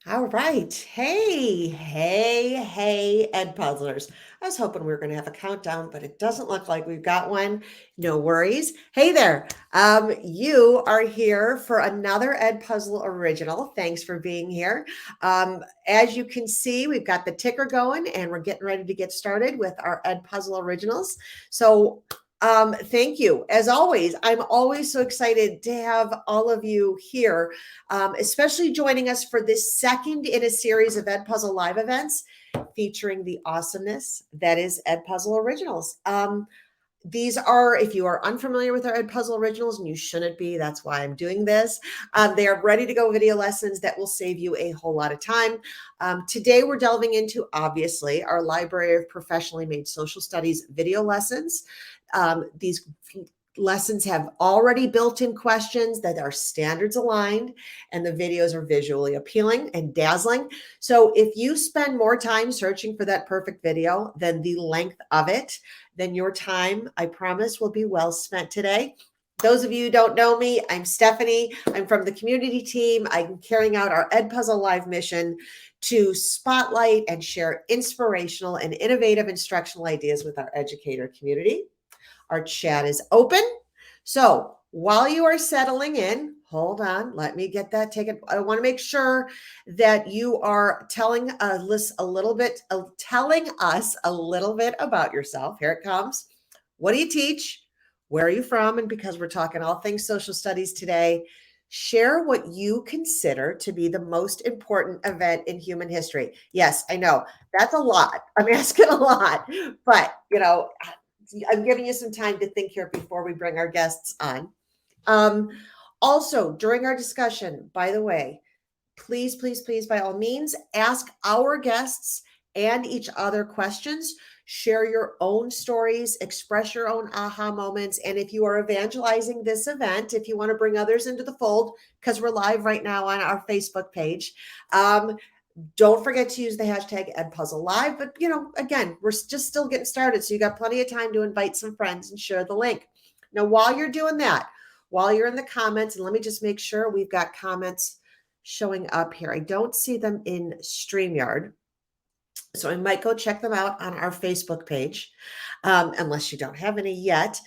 All right. Hey, Edpuzzlers. I was hoping we were going to have a countdown, but it doesn't look like we've got one. No worries. Hey there. You are here for another Edpuzzle Original. Thanks for being here. As you can see, we've got the ticker going and we're getting ready to get started with our Edpuzzle Originals. So thank you. As always, I'm always so excited to have all of you here, especially joining us for this second in a series of Edpuzzle live events featuring the awesomeness that is Edpuzzle Originals. These are, if you are unfamiliar with our Edpuzzle Originals, and you shouldn't be, that's why I'm doing this, they are ready to go video lessons that will save you a whole lot of time. Today, we're delving into, obviously, our library of professionally made social studies video lessons. These lessons have already built-in questions that are standards aligned, and the videos are visually appealing and dazzling. So if you spend more time searching for that perfect video than the length of it, then your time, I promise, will be well spent today. Those of you who don't know me, I'm Stephanie. I'm from the community team. I'm carrying out our Edpuzzle Live mission to spotlight and share inspirational and innovative instructional ideas with our educator community. Our chat is open. So while you are settling in, hold on, let me get that taken. I want to make sure that you are telling us a little bit about yourself. Here it comes. What do you teach? Where are you from? And because we're talking all things social studies today, share what you consider to be the most important event in human history. Yes, I know that's a lot. I'm asking a lot, but I'm giving you some time to think here before we bring our guests on. Also, during our discussion, by the way, please, by all means, ask our guests and each other questions. Share your own stories, express your own aha moments. And if you are evangelizing this event, if you want to bring others into the fold, because we're live right now on our Facebook page, don't forget to use the hashtag Edpuzzle Live. But, again, we're just still getting started. So you got plenty of time to invite some friends and share the link. Now, while you're doing that, while you're in the comments, and let me just make sure we've got comments showing up here. I don't see them in StreamYard. So I might go check them out on our Facebook page, unless you don't have any yet.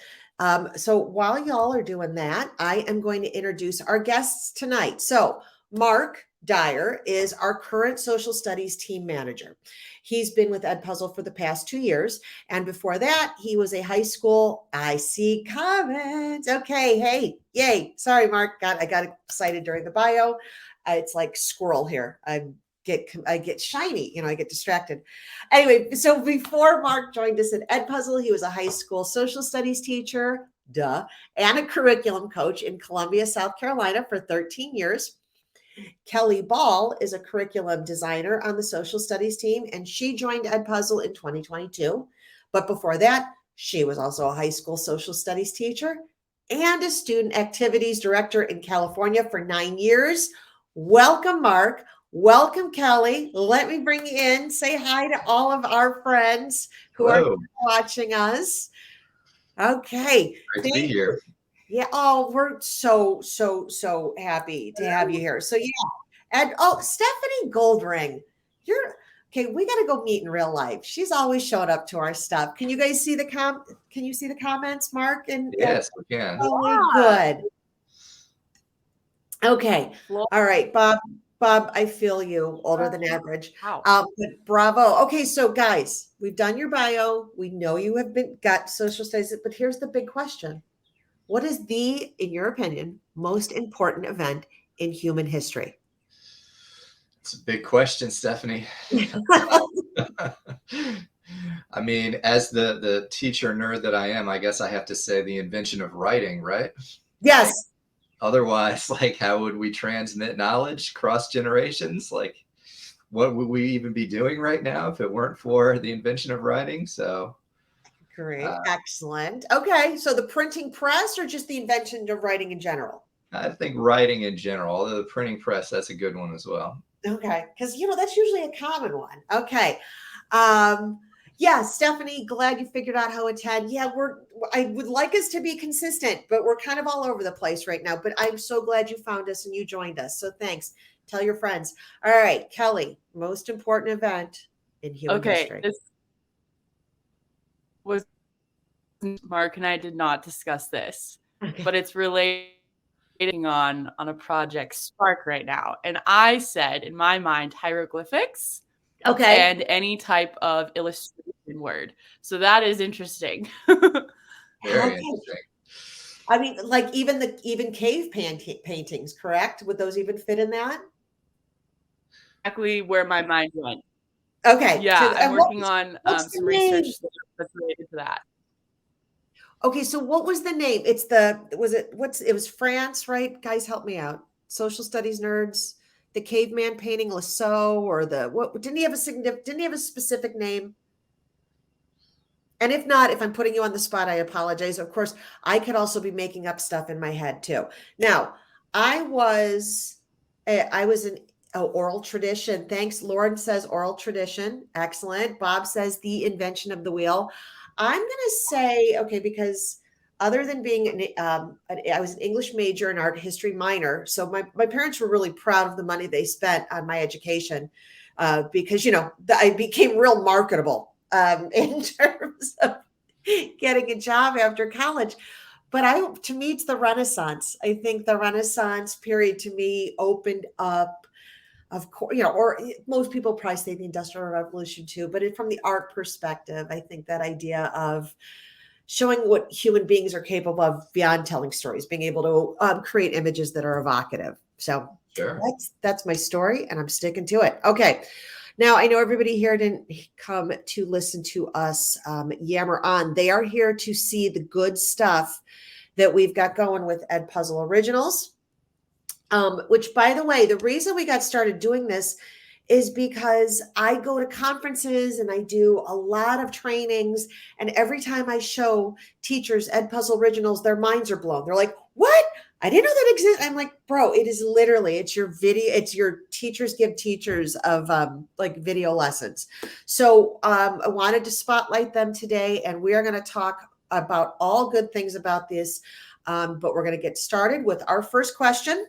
So while y'all are doing that, I am going to introduce our guests tonight. So Marc Dyer is our current social studies team manager. He's been with Edpuzzle for the past 2 years. And before that, he was a high school. I see comments. Okay. Hey, yay. Sorry, Marc. I got excited during the bio. It's like squirrel here. I get shiny, I get distracted. Anyway, so before Marc joined us at Edpuzzle, he was a high school social studies teacher, and a curriculum coach in Columbia, South Carolina for 13 years. Kelly Ball is a curriculum designer on the social studies team, and she joined Edpuzzle in 2022. But before that, she was also a high school social studies teacher and a student activities director in California for 9 years. Welcome, Marc. Welcome, Kelly. Let me bring you in. Say hi to all of our friends who are watching us. Okay. Great to be here. Yeah. Oh, we're so happy to have you here. So yeah. And Stephanie Goldring, you're okay. We got to go meet in real life. She's always showed up to our stuff. Can you guys see the Can you see the comments, Marc? And yes, we can. Good. Okay. All right, Bob, I feel you, older than average. But bravo. Okay, so guys, we've done your bio. We know you have got social studies, but here's the big question. What is in your opinion, most important event in human history? It's a big question, Stephanie. I mean, as the teacher nerd that I am, I guess I have to say the invention of writing, right? Yes. Otherwise, how would we transmit knowledge cross generations? What would we even be doing right now if it weren't for the invention of writing? So great. Excellent. Okay. So the printing press or just the invention of writing in general? I think writing in general, although the printing press, that's a good one as well. Okay. Because, that's usually a common one. Okay. Yeah, Stephanie, glad you figured out how it's had. Yeah, I would like us to be consistent, but we're kind of all over the place right now. But I'm so glad you found us and you joined us. So thanks. Tell your friends. All right, Kelly, most important event in human Okay, history. this was Mark and I did not discuss this, Okay. but it's related on a project Spark right now. And I said in my mind hieroglyphics Okay. and any type of illustration word. So that is interesting. Very Okay. interesting. I mean, like even cave paintings, correct? Would those even fit in that? Exactly where my mind went. Okay. So, Yeah, I'm and what working was, on what's the some research name? that's related to that. Okay, so what was the name? It's the was it what's it was France, right? Guys, help me out. Social studies nerds, the caveman painting Lasso, or the what? Didn't he have a didn't he have a specific name? And if not, if I'm putting you on the spot, I apologize. Of course, I could also be making up stuff in my head too. Now, I was I was an oral tradition. Thanks. Lauren says oral tradition. Excellent. Bob says the invention of the wheel. I'm going to say, okay, because other than being I was an English major and art history minor. So my parents were really proud of the money they spent on my education because, I became real marketable in terms of getting a job after college. But to me, it's the Renaissance. I think the Renaissance period to me opened up, of course, or most people probably say the Industrial Revolution too, but from the art perspective, I think that idea of showing what human beings are capable of beyond telling stories, being able to create images that are evocative. So Sure. that's my story, and I'm sticking to it. Okay. Now, I know everybody here didn't come to listen to us yammer on. They are here to see the good stuff that we've got going with Edpuzzle Originals, which, by the way, the reason we got started doing this is because I go to conferences and I do a lot of trainings. And every time I show teachers Edpuzzle Originals, their minds are blown. They're like, what? I didn't know that exists. I'm like, bro, it is literally, it's your video, it's your teachers give teachers of like video lessons. So I wanted to spotlight them today, and we are going to talk about all good things about this. But we're going to get started with our first question.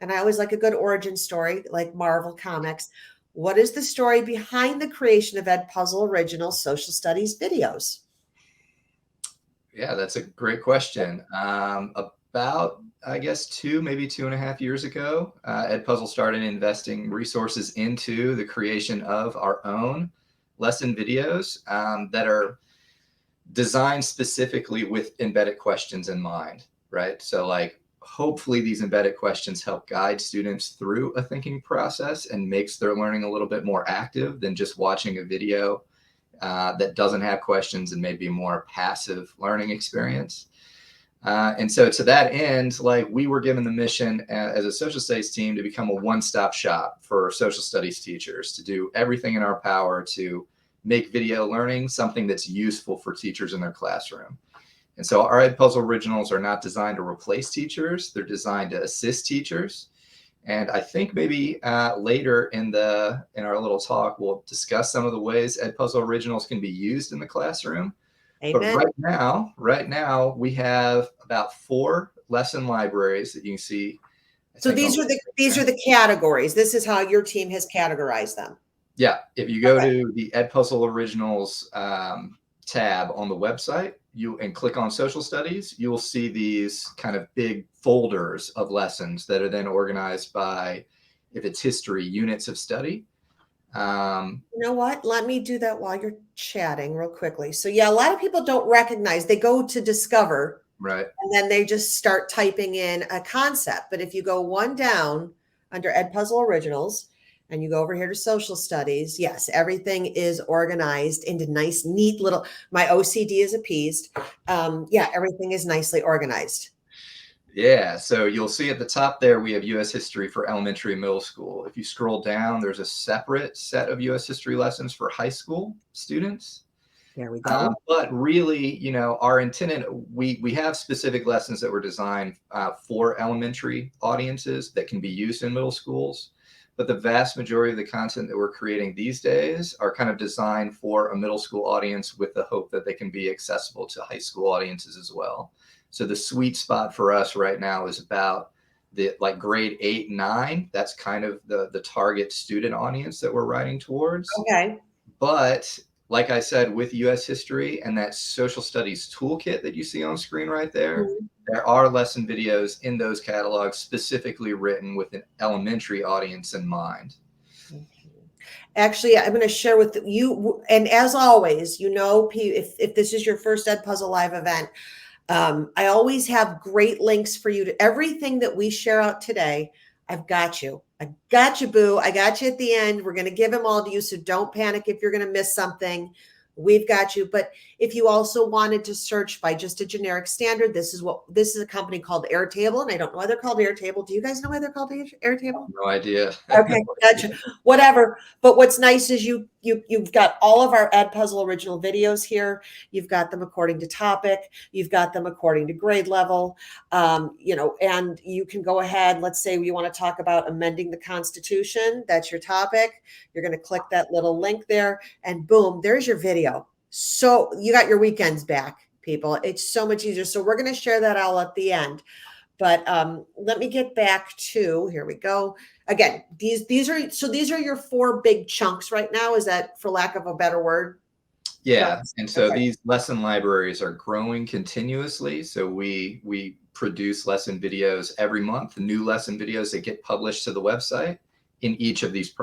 And I always like a good origin story, like Marvel Comics. What is the story behind the creation of Edpuzzle Originals Social Studies videos? Yeah, that's a great question. About, I guess, maybe 2.5 years ago, Edpuzzle started investing resources into the creation of our own lesson videos that are designed specifically with embedded questions in mind, right? So like, hopefully these embedded questions help guide students through a thinking process and makes their learning a little bit more active than just watching a video that doesn't have questions and maybe a more passive learning experience. And so to that end, like, we were given the mission as a social studies team to become a one-stop shop for social studies teachers, to do everything in our power to make video learning something that's useful for teachers in their classroom. And so our Edpuzzle Originals are not designed to replace teachers. They're designed to assist teachers. And I think maybe later in our little talk, we'll discuss some of the ways Edpuzzle Originals can be used in the classroom. Amen. But right now we have about 4 lesson libraries that you can see. So these are the categories. This is how your team has categorized them. Yeah, if you go to the Edpuzzle Originals tab on the website, and click on Social Studies, you will see these kind of big folders of lessons that are then organized by, if it's history, units of study. You know what? Let me do that while you're chatting real quickly. So yeah, a lot of people don't recognize. They go to Discover, right, and then they just start typing in a concept. But if you go one down under Edpuzzle Originals and you go over here to Social Studies, yes, everything is organized into nice, neat little, my OCD is appeased. Yeah, everything is nicely organized. Yeah, so you'll see at the top there, we have U.S. history for elementary and middle school. If you scroll down, there's a separate set of U.S. history lessons for high school students. There we go. But really, our intended, we have specific lessons that were designed for elementary audiences that can be used in middle schools. But the vast majority of the content that we're creating these days are kind of designed for a middle school audience, with the hope that they can be accessible to high school audiences as well. So the sweet spot for us right now is about the like grade 8, 9, that's kind of the target student audience that we're writing towards. Okay. But like I said, with US history and that social studies toolkit that you see on screen right there, there are lesson videos in those catalogs specifically written with an elementary audience in mind. Actually, I'm going to share with you, and as always, if this is your first Edpuzzle Live event, I always have great links for you to everything that we share out today. I've got you. I got you, boo. I got you at the end. We're going to give them all to you. So don't panic if you're going to miss something. We've got you. But if you also wanted to search by just a generic standard, this is a company called Airtable. And I don't know why they're called Airtable. Do you guys know why they're called Airtable? No idea. Okay, gotcha. Whatever. But what's nice is you've got all of our Edpuzzle original videos here. You've got them according to topic. You've got them according to grade level. And you can go ahead. Let's say you want to talk about amending the Constitution. That's your topic. You're going to click that little link there, and boom, there's your video. So you got your weekends back, people. It's so much easier. So we're going to share that all at the end. But let me get back to, here we go. Again, these are your 4 big chunks right now. Is that, for lack of a better word? Yeah. And so Okay. these lesson libraries are growing continuously. So we produce lesson videos every month, new lesson videos that get published to the website in each of these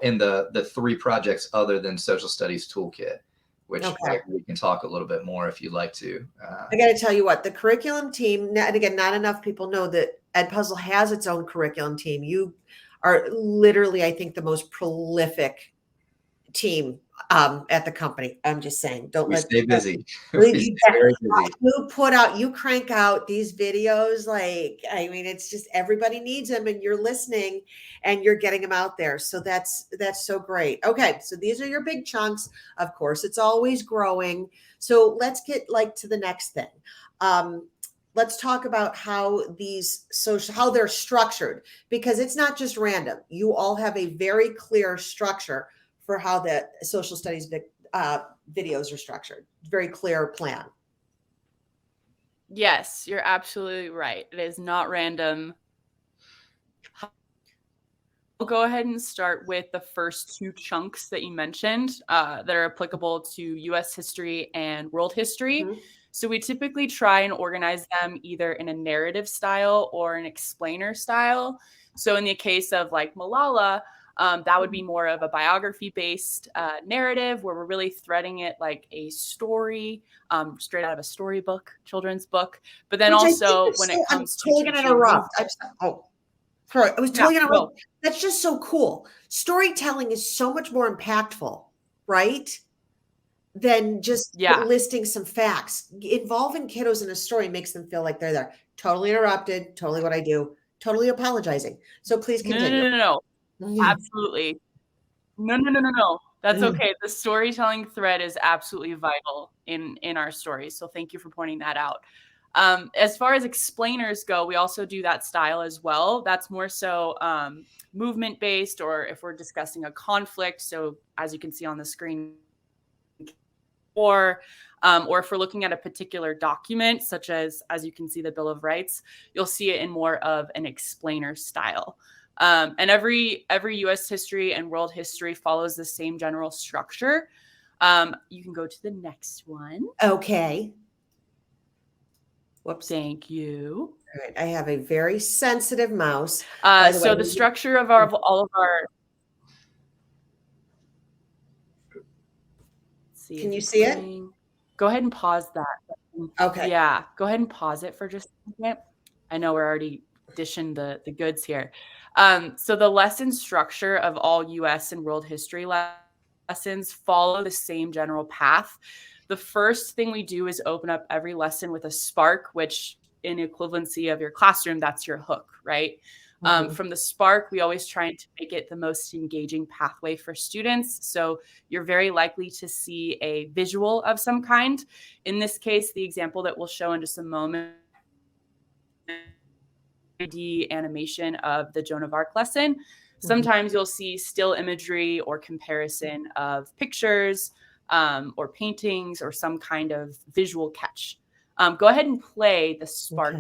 in the 3 projects other than Social Studies Toolkit, which we can talk a little bit more if you'd like to. I got to tell you what, the curriculum team, and again, not enough people know that Edpuzzle has its own curriculum team. You are literally, I think, the most prolific team at the company. I'm just saying, Stay busy. Very busy. You crank out these videos. It's just, everybody needs them, and you're listening and you're getting them out there. So that's so great. Okay. So these are your big chunks. Of course, it's always growing. So let's get to the next thing. Let's talk about how they're structured, because it's not just random. You all have a very clear structure for how the social studies videos are structured. Very clear plan. Yes, you're absolutely right. It is not random. I'll go ahead and start with the first 2 chunks that you mentioned that are applicable to US history and world history. Mm-hmm. So we typically try and organize them either in a narrative style or an explainer style. So in the case of Malala, that would be more of a biography-based narrative where we're really threading it like a story, straight out of a storybook, children's book. But then also when it comes to... I'm totally going to interrupt. Sorry, I was totally going to interrupt. That's just so cool. Storytelling is so much more impactful, right? Than just listing some facts. Involving kiddos in a story makes them feel like they're there. Totally interrupted. Totally what I do. Totally apologizing. So please continue. No. Absolutely. No. That's okay. The storytelling thread is absolutely vital in our stories. So thank you for pointing that out. As far as explainers go, we also do that style as well. That's more so movement based, or if we're discussing a conflict. So as you can see on the screen, or if we're looking at a particular document, such as you can see the Bill of Rights, you'll see it in more of an explainer style. And every U.S. history and world history follows the same general structure. You can go to the next one. Okay. Whoops. Thank you. All right. I have a very sensitive mouse. So the structure of all of our... Can you see it? Go ahead and pause that. Okay. Yeah. Go ahead and pause it for just a second. I know we're already dishing the goods here. So the lesson structure of all U.S. and world history lessons follow the same general path. The first thing we do is open up every lesson with a spark, which in equivalency of your classroom, that's your hook, right? Mm-hmm. From the spark, we always try to make it the most engaging pathway for students. So you're very likely to see a visual of some kind. In this case, the example that we'll show in just a moment, the animation of the Joan of Arc lesson. Sometimes you'll see still imagery or comparison of pictures or paintings or some kind of visual catch. Go ahead and play the spark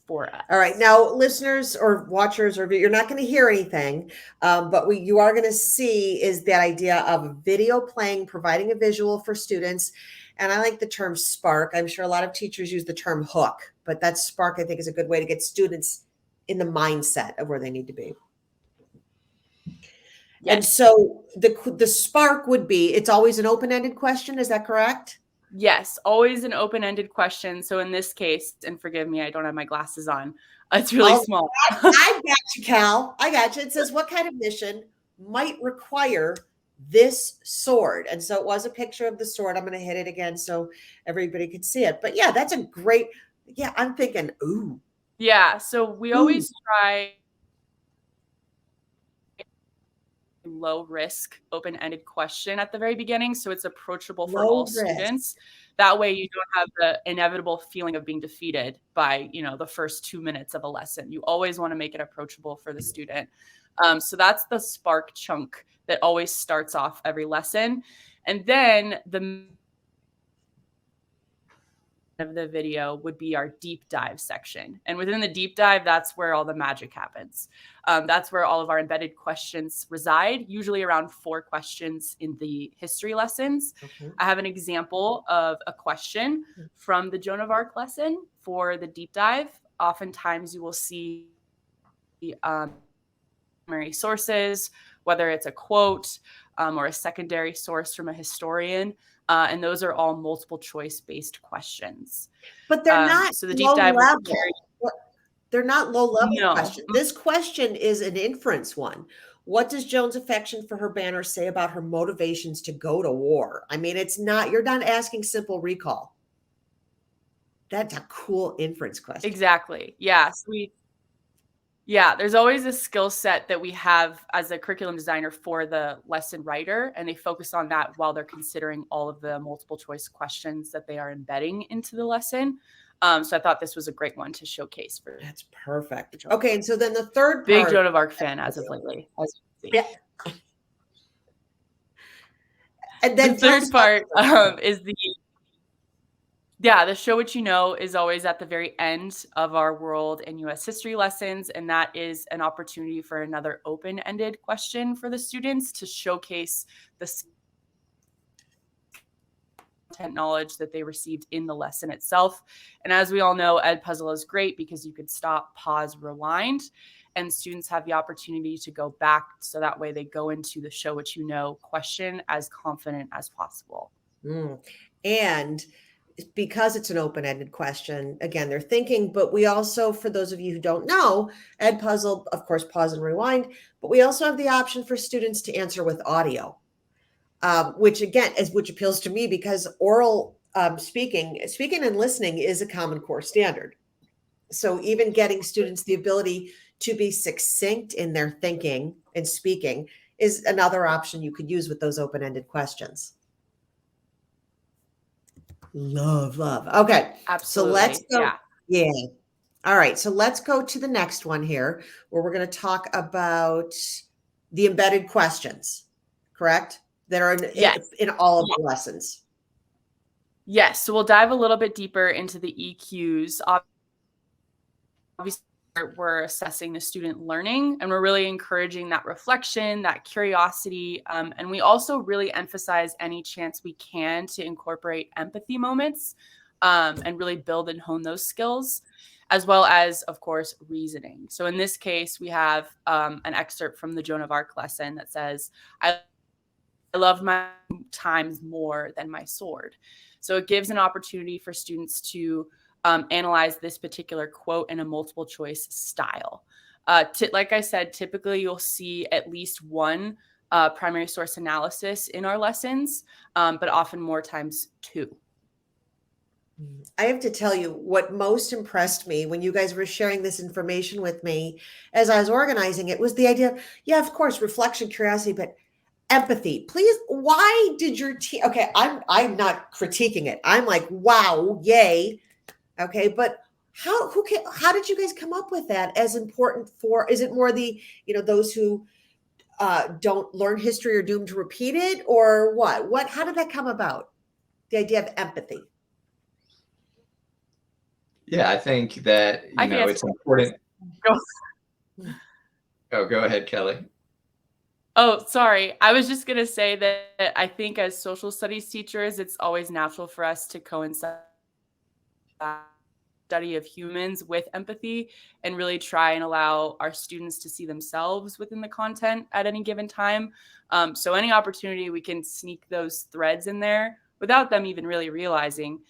for us. All right. Now, listeners or watchers, or you're not going to hear anything, but you are going to see is that idea of a video playing, providing a visual for students. And I like the term spark. I'm sure a lot of teachers use the term hook, but that spark, I think, is a good way to get students in the mindset of where they need to be. Yes. And so the spark would be, it's always an open-ended question. Is that correct? Yes, always an open-ended question. So in this case, and forgive me, I don't have my glasses on. It's really small. I got you, Cal. I got you. It says, what kind of mission might require this sword? And so it was a picture of the sword. I'm going to hit it again so everybody could see it. But yeah, that's a great, yeah, I'm thinking, ooh. Yeah, so we always try low risk open-ended question at the very beginning, so it's approachable for all students. That way you don't have the inevitable feeling of being defeated by, the first 2 minutes of a lesson. You always want to make it approachable for the student. So that's the spark chunk that always starts off every lesson. And then of the video would be our deep dive section. And within the deep dive, that's where all the magic happens. That's where all of our embedded questions reside, usually around 4 questions in the history lessons. Okay. I have an example of a question from the Joan of Arc lesson for the deep dive. Oftentimes you will see primary sources, whether it's a quote or a secondary source from a historian. And those are all multiple choice based questions. But they're not so the deep dive level. They're not low level questions. This question is an inference one. What does Joan's affection for her banner say about her motivations to go to war? I mean, you're not asking simple recall. That's a cool inference question. Exactly. Yes. There's always a skill set that we have as a curriculum designer for the lesson writer, and they focus on that while they're considering all of the multiple choice questions that they are embedding into the lesson. So I thought this was a great one to showcase for. That's perfect. Okay, and so then the third part. Big Joan of Arc fan as of lately, as you can see. Yeah. And then the third part is the show what you know is always at the very end of our world and U.S. history lessons, and that is an opportunity for another open-ended question for the students to showcase the content knowledge that they received in the lesson itself. And as we all know, Edpuzzle is great because you could stop, pause, rewind, and students have the opportunity to go back so that way they go into the show what you know question as confident as possible. And because it's an open-ended question, again, they're thinking, but we also, for those of you who don't know, Edpuzzle, of course, pause and rewind, but we also have the option for students to answer with audio, which again, which appeals to me because oral speaking and listening is a Common Core standard. So even getting students the ability to be succinct in their thinking and speaking is another option you could use with those open-ended questions. Love. Okay. Absolutely. So let's go. Yeah. All right. So let's go to the next one here where we're going to talk about the embedded questions, correct? That are in all of the lessons. Yes. So we'll dive a little bit deeper into the EQs. Obviously, we're assessing the student learning, and we're really encouraging that reflection, that curiosity. And we also really emphasize any chance we can to incorporate empathy moments and really build and hone those skills, as well as, of course, reasoning. So in this case, we have an excerpt from the Joan of Arc lesson that says, I love my times more than my sword. So it gives an opportunity for students to analyze this particular quote in a multiple choice style. Like I said, typically you'll see at least one primary source analysis in our lessons, but often more times 2. I have to tell you what most impressed me when you guys were sharing this information with me as I was organizing it was the idea, of course, reflection, curiosity, but empathy. Please, why did your team? Okay, I'm not critiquing it. I'm like, wow, yay. Okay, but how did you guys come up with that as important for? Is it more the those who don't learn history are doomed to repeat it, or what? How did that come about? The idea of empathy. Yeah, I think that, I can answer it's important. Go. Oh, go ahead, Kelly. Oh, sorry. I was just going to say that I think as social studies teachers, it's always natural for us to coincide study of humans with empathy and really try and allow our students to see themselves within the content at any given time. So any opportunity we can sneak those threads in there without them even really realizing,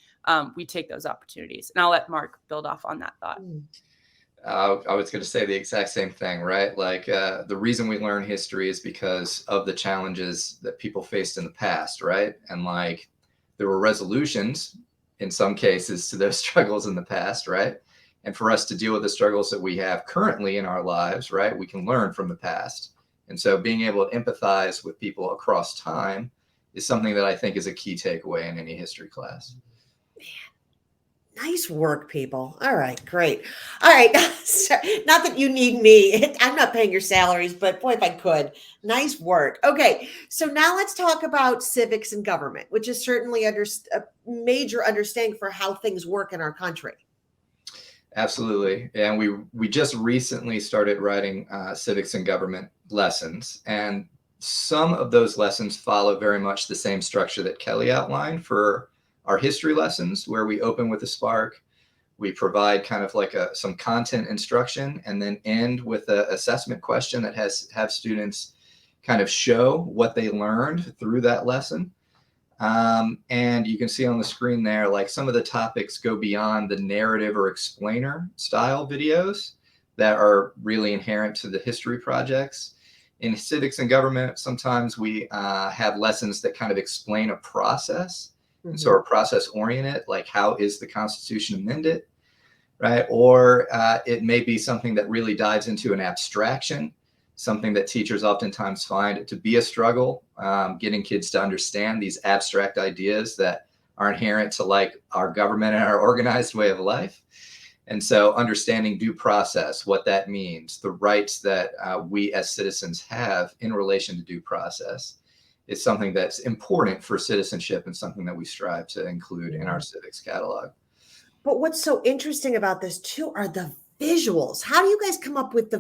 we take those opportunities. And I'll let Marc build off on that thought. I was going to say the exact same thing, right? Like the reason we learn history is because of the challenges that people faced in the past, right? And like there were resolutions in some cases to those struggles in the past, right? And for us to deal with the struggles that we have currently in our lives, right, we can learn from the past. And so being able to empathize with people across time is something that I think is a key takeaway in any history class. Nice work, people. All right, great. All right. Not that you need me. I'm not paying your salaries, but boy, if I could. Nice work. Okay, so now let's talk about civics and government, which is certainly a major understanding for how things work in our country. Absolutely. And we just recently started writing civics and government lessons. And some of those lessons follow very much the same structure that Kelly outlined for our history lessons, where we open with a spark, we provide kind of like some content instruction, and then end with an assessment question that have students kind of show what they learned through that lesson. And you can see on the screen there, like some of the topics go beyond the narrative or explainer style videos that are really inherent to the history projects. In civics and government, sometimes we have lessons that kind of explain a process. And so are process oriented, like how is the Constitution amended, right? Or it may be something that really dives into an abstraction, something that teachers oftentimes find to be a struggle, getting kids to understand these abstract ideas that are inherent to like our government and our organized way of life. And so understanding due process, what that means, the rights that we as citizens have in relation to due process, is something that's important for citizenship and something that we strive to include in our civics catalog. But what's so interesting about this too are the visuals. How do you guys come up with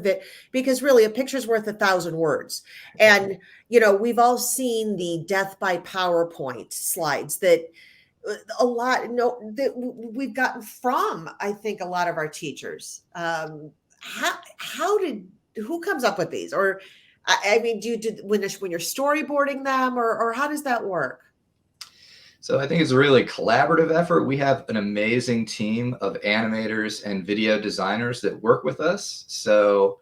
because really a picture's worth 1,000 words. And, we've all seen the death by PowerPoint slides that that we've gotten from, I think, a lot of our teachers. Who comes up with these? Or, I mean, do you do when you're storyboarding them, or how does that work? So I think it's a really collaborative effort. We have an amazing team of animators and video designers that work with us. So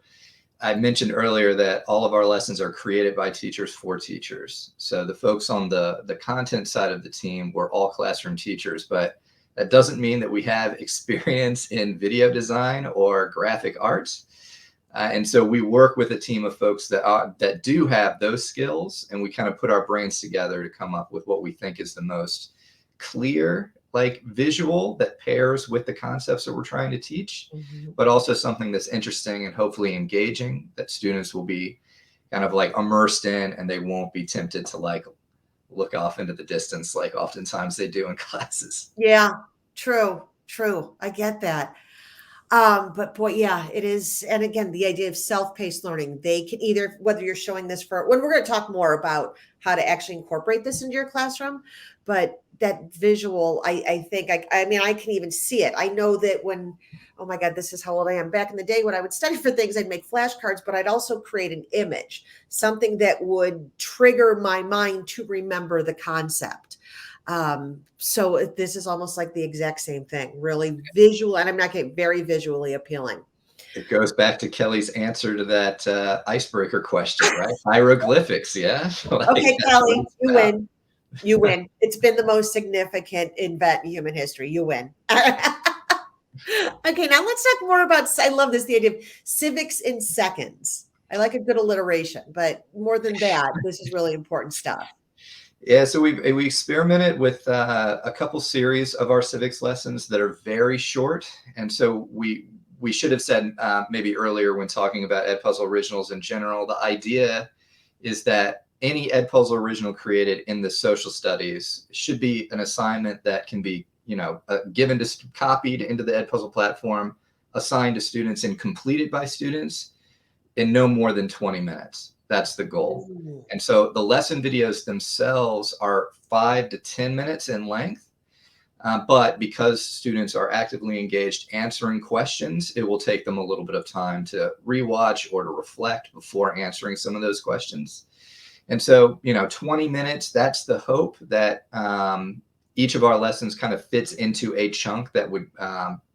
I mentioned earlier that all of our lessons are created by teachers for teachers. So the folks on the content side of the team, we're all classroom teachers, but that doesn't mean that we have experience in video design or graphic arts. And so we work with a team of folks that do have those skills, and we kind of put our brains together to come up with what we think is the most clear, like visual that pairs with the concepts that we're trying to teach, but also something that's interesting and hopefully engaging that students will be kind of like immersed in, and they won't be tempted to like look off into the distance like oftentimes they do in classes. Yeah, true. I get that. But boy, yeah, it is. And again, the idea of self-paced learning, they can either, whether you're showing this when we're going to talk more about how to actually incorporate this into your classroom, but that visual, I think, I mean, I can even see it. I know that oh my God, this is how old I am. Back in the day when I would study for things, I'd make flashcards, but I'd also create an image, something that would trigger my mind to remember the concept. So this is almost like the exact same thing, really visual, and I'm not getting very visually appealing. It goes back to Kelly's answer to that icebreaker question, right? Hieroglyphics, yeah. Okay, Kelly, you win. You win. It's been the most significant event in human history. You win. Okay, now let's talk more about, I love this, the idea of civics in seconds. I like a good alliteration, but more than that, this is really important stuff. Yeah, so we experimented with a couple series of our civics lessons that are very short. And so we should have said maybe earlier when talking about Edpuzzle Originals in general, the idea is that any Edpuzzle original created in the social studies should be an assignment that can be given to copied into the Edpuzzle platform, assigned to students, and completed by students in no more than 20 minutes. That's the goal. Ooh. And so the lesson videos themselves are 5 to 10 minutes in length. But because students are actively engaged answering questions, it will take them a little bit of time to rewatch or to reflect before answering some of those questions. And so, 20 minutes, that's the hope that each of our lessons kind of fits into a chunk that would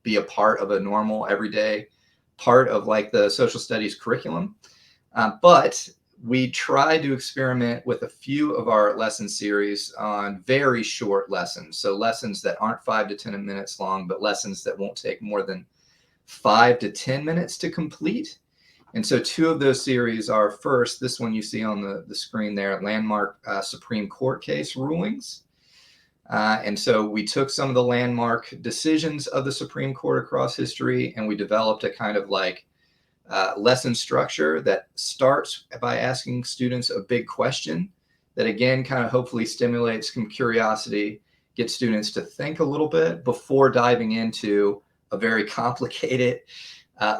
be a part of a normal everyday part of like the social studies curriculum. But we try to experiment with a few of our lesson series on very short lessons. So lessons that aren't 5 to 10 minutes long, but lessons that won't take more than 5 to 10 minutes to complete. And so 2 of those series are, first, this one you see on the screen there, landmark Supreme Court case rulings. And so we took some of the landmark decisions of the Supreme Court across history, and we developed a kind of like lesson structure that starts by asking students a big question that, again, kind of hopefully stimulates some curiosity, gets students to think a little bit before diving into a very complicated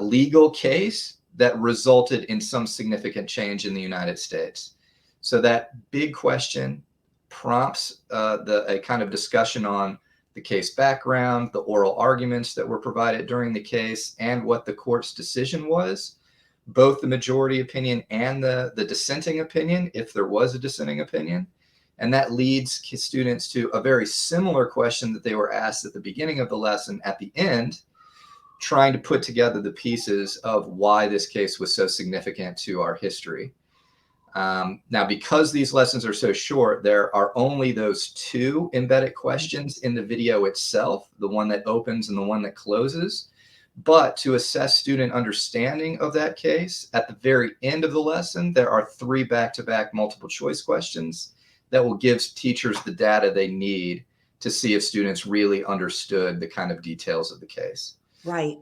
legal case that resulted in some significant change in the United States. So that big question prompts a kind of discussion on the case background, the oral arguments that were provided during the case, and what the court's decision was, both the majority opinion and the dissenting opinion, if there was a dissenting opinion. And that leads students to a very similar question that they were asked at the beginning of the lesson at the end, trying to put together the pieces of why this case was so significant to our history. Now, because these lessons are so short, there are only those 2 embedded questions in the video itself, the one that opens and the one that closes. But to assess student understanding of that case, at the very end of the lesson, there are 3 back-to-back multiple choice questions that will give teachers the data they need to see if students really understood the kind of details of the case. Right.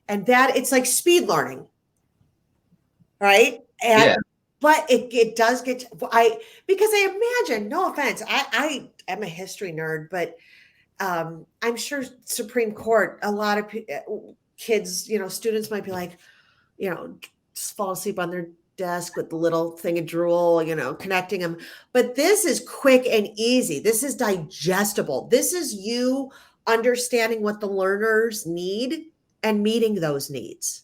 And that it's like speed learning. Right. And Yeah. but it does get because I imagine, no offense, I am a history nerd, but I'm sure Supreme Court, a lot of kids, students might be like, just fall asleep on their desk with the little thing of drool, connecting them. But this is quick and easy. This is digestible. This is you understanding what the learners need and meeting those needs.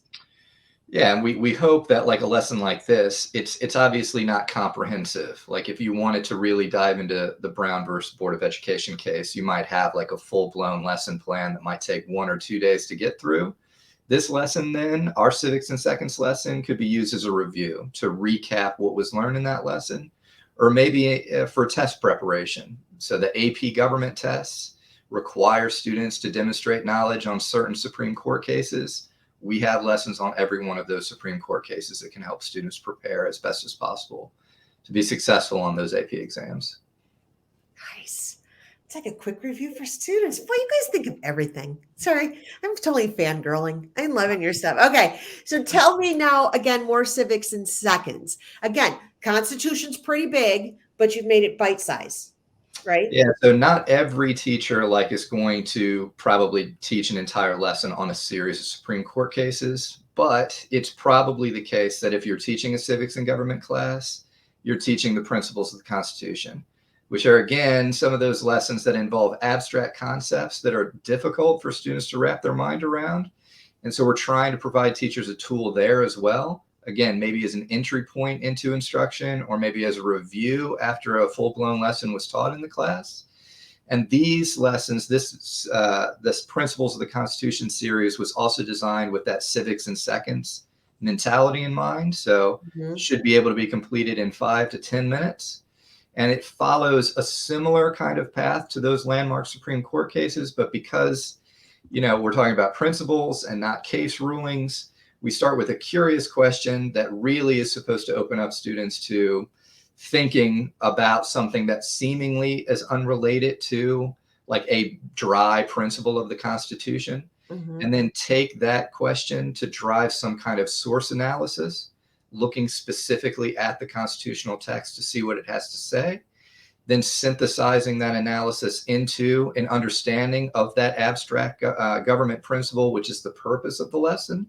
Yeah, and we hope that like a lesson like this, it's obviously not comprehensive. Like if you wanted to really dive into the Brown versus Board of Education case, you might have like a full-blown lesson plan that might take 1 or 2 days to get through. This lesson then, our Civics and Seconds lesson, could be used as a review to recap what was learned in that lesson, or maybe for test preparation. So the AP government tests require students to demonstrate knowledge on certain Supreme Court cases. We have lessons on every one of those Supreme Court cases that can help students prepare as best as possible to be successful on those AP exams. Nice. It's like a quick review for students. Boy, you guys think of everything. Sorry, I'm totally fangirling. I'm loving your stuff. Okay, so tell me now, again, more Civics in Seconds. Again, Constitution's pretty big, but you've made it bite-sized. Right? Yeah, so not every teacher is going to probably teach an entire lesson on a series of Supreme Court cases, but it's probably the case that if you're teaching a civics and government class, you're teaching the principles of the Constitution, which are, again, some of those lessons that involve abstract concepts that are difficult for students to wrap their mind around. And so we're trying to provide teachers a tool there as well. Again, maybe as an entry point into instruction, or maybe as a review after a full-blown lesson was taught in the class. And these lessons, this Principles of the Constitution series was also designed with that Civics and Seconds mentality in mind. So should be able to be completed in 5 to 10 minutes. And it follows a similar kind of path to those landmark Supreme Court cases. But because, we're talking about principles and not case rulings, we start with a curious question that really is supposed to open up students to thinking about something that seemingly is unrelated to like a dry principle of the Constitution, and then take that question to drive some kind of source analysis, looking specifically at the constitutional text to see what it has to say. then synthesizing that analysis into an understanding of that abstract government principle, which is the purpose of the lesson.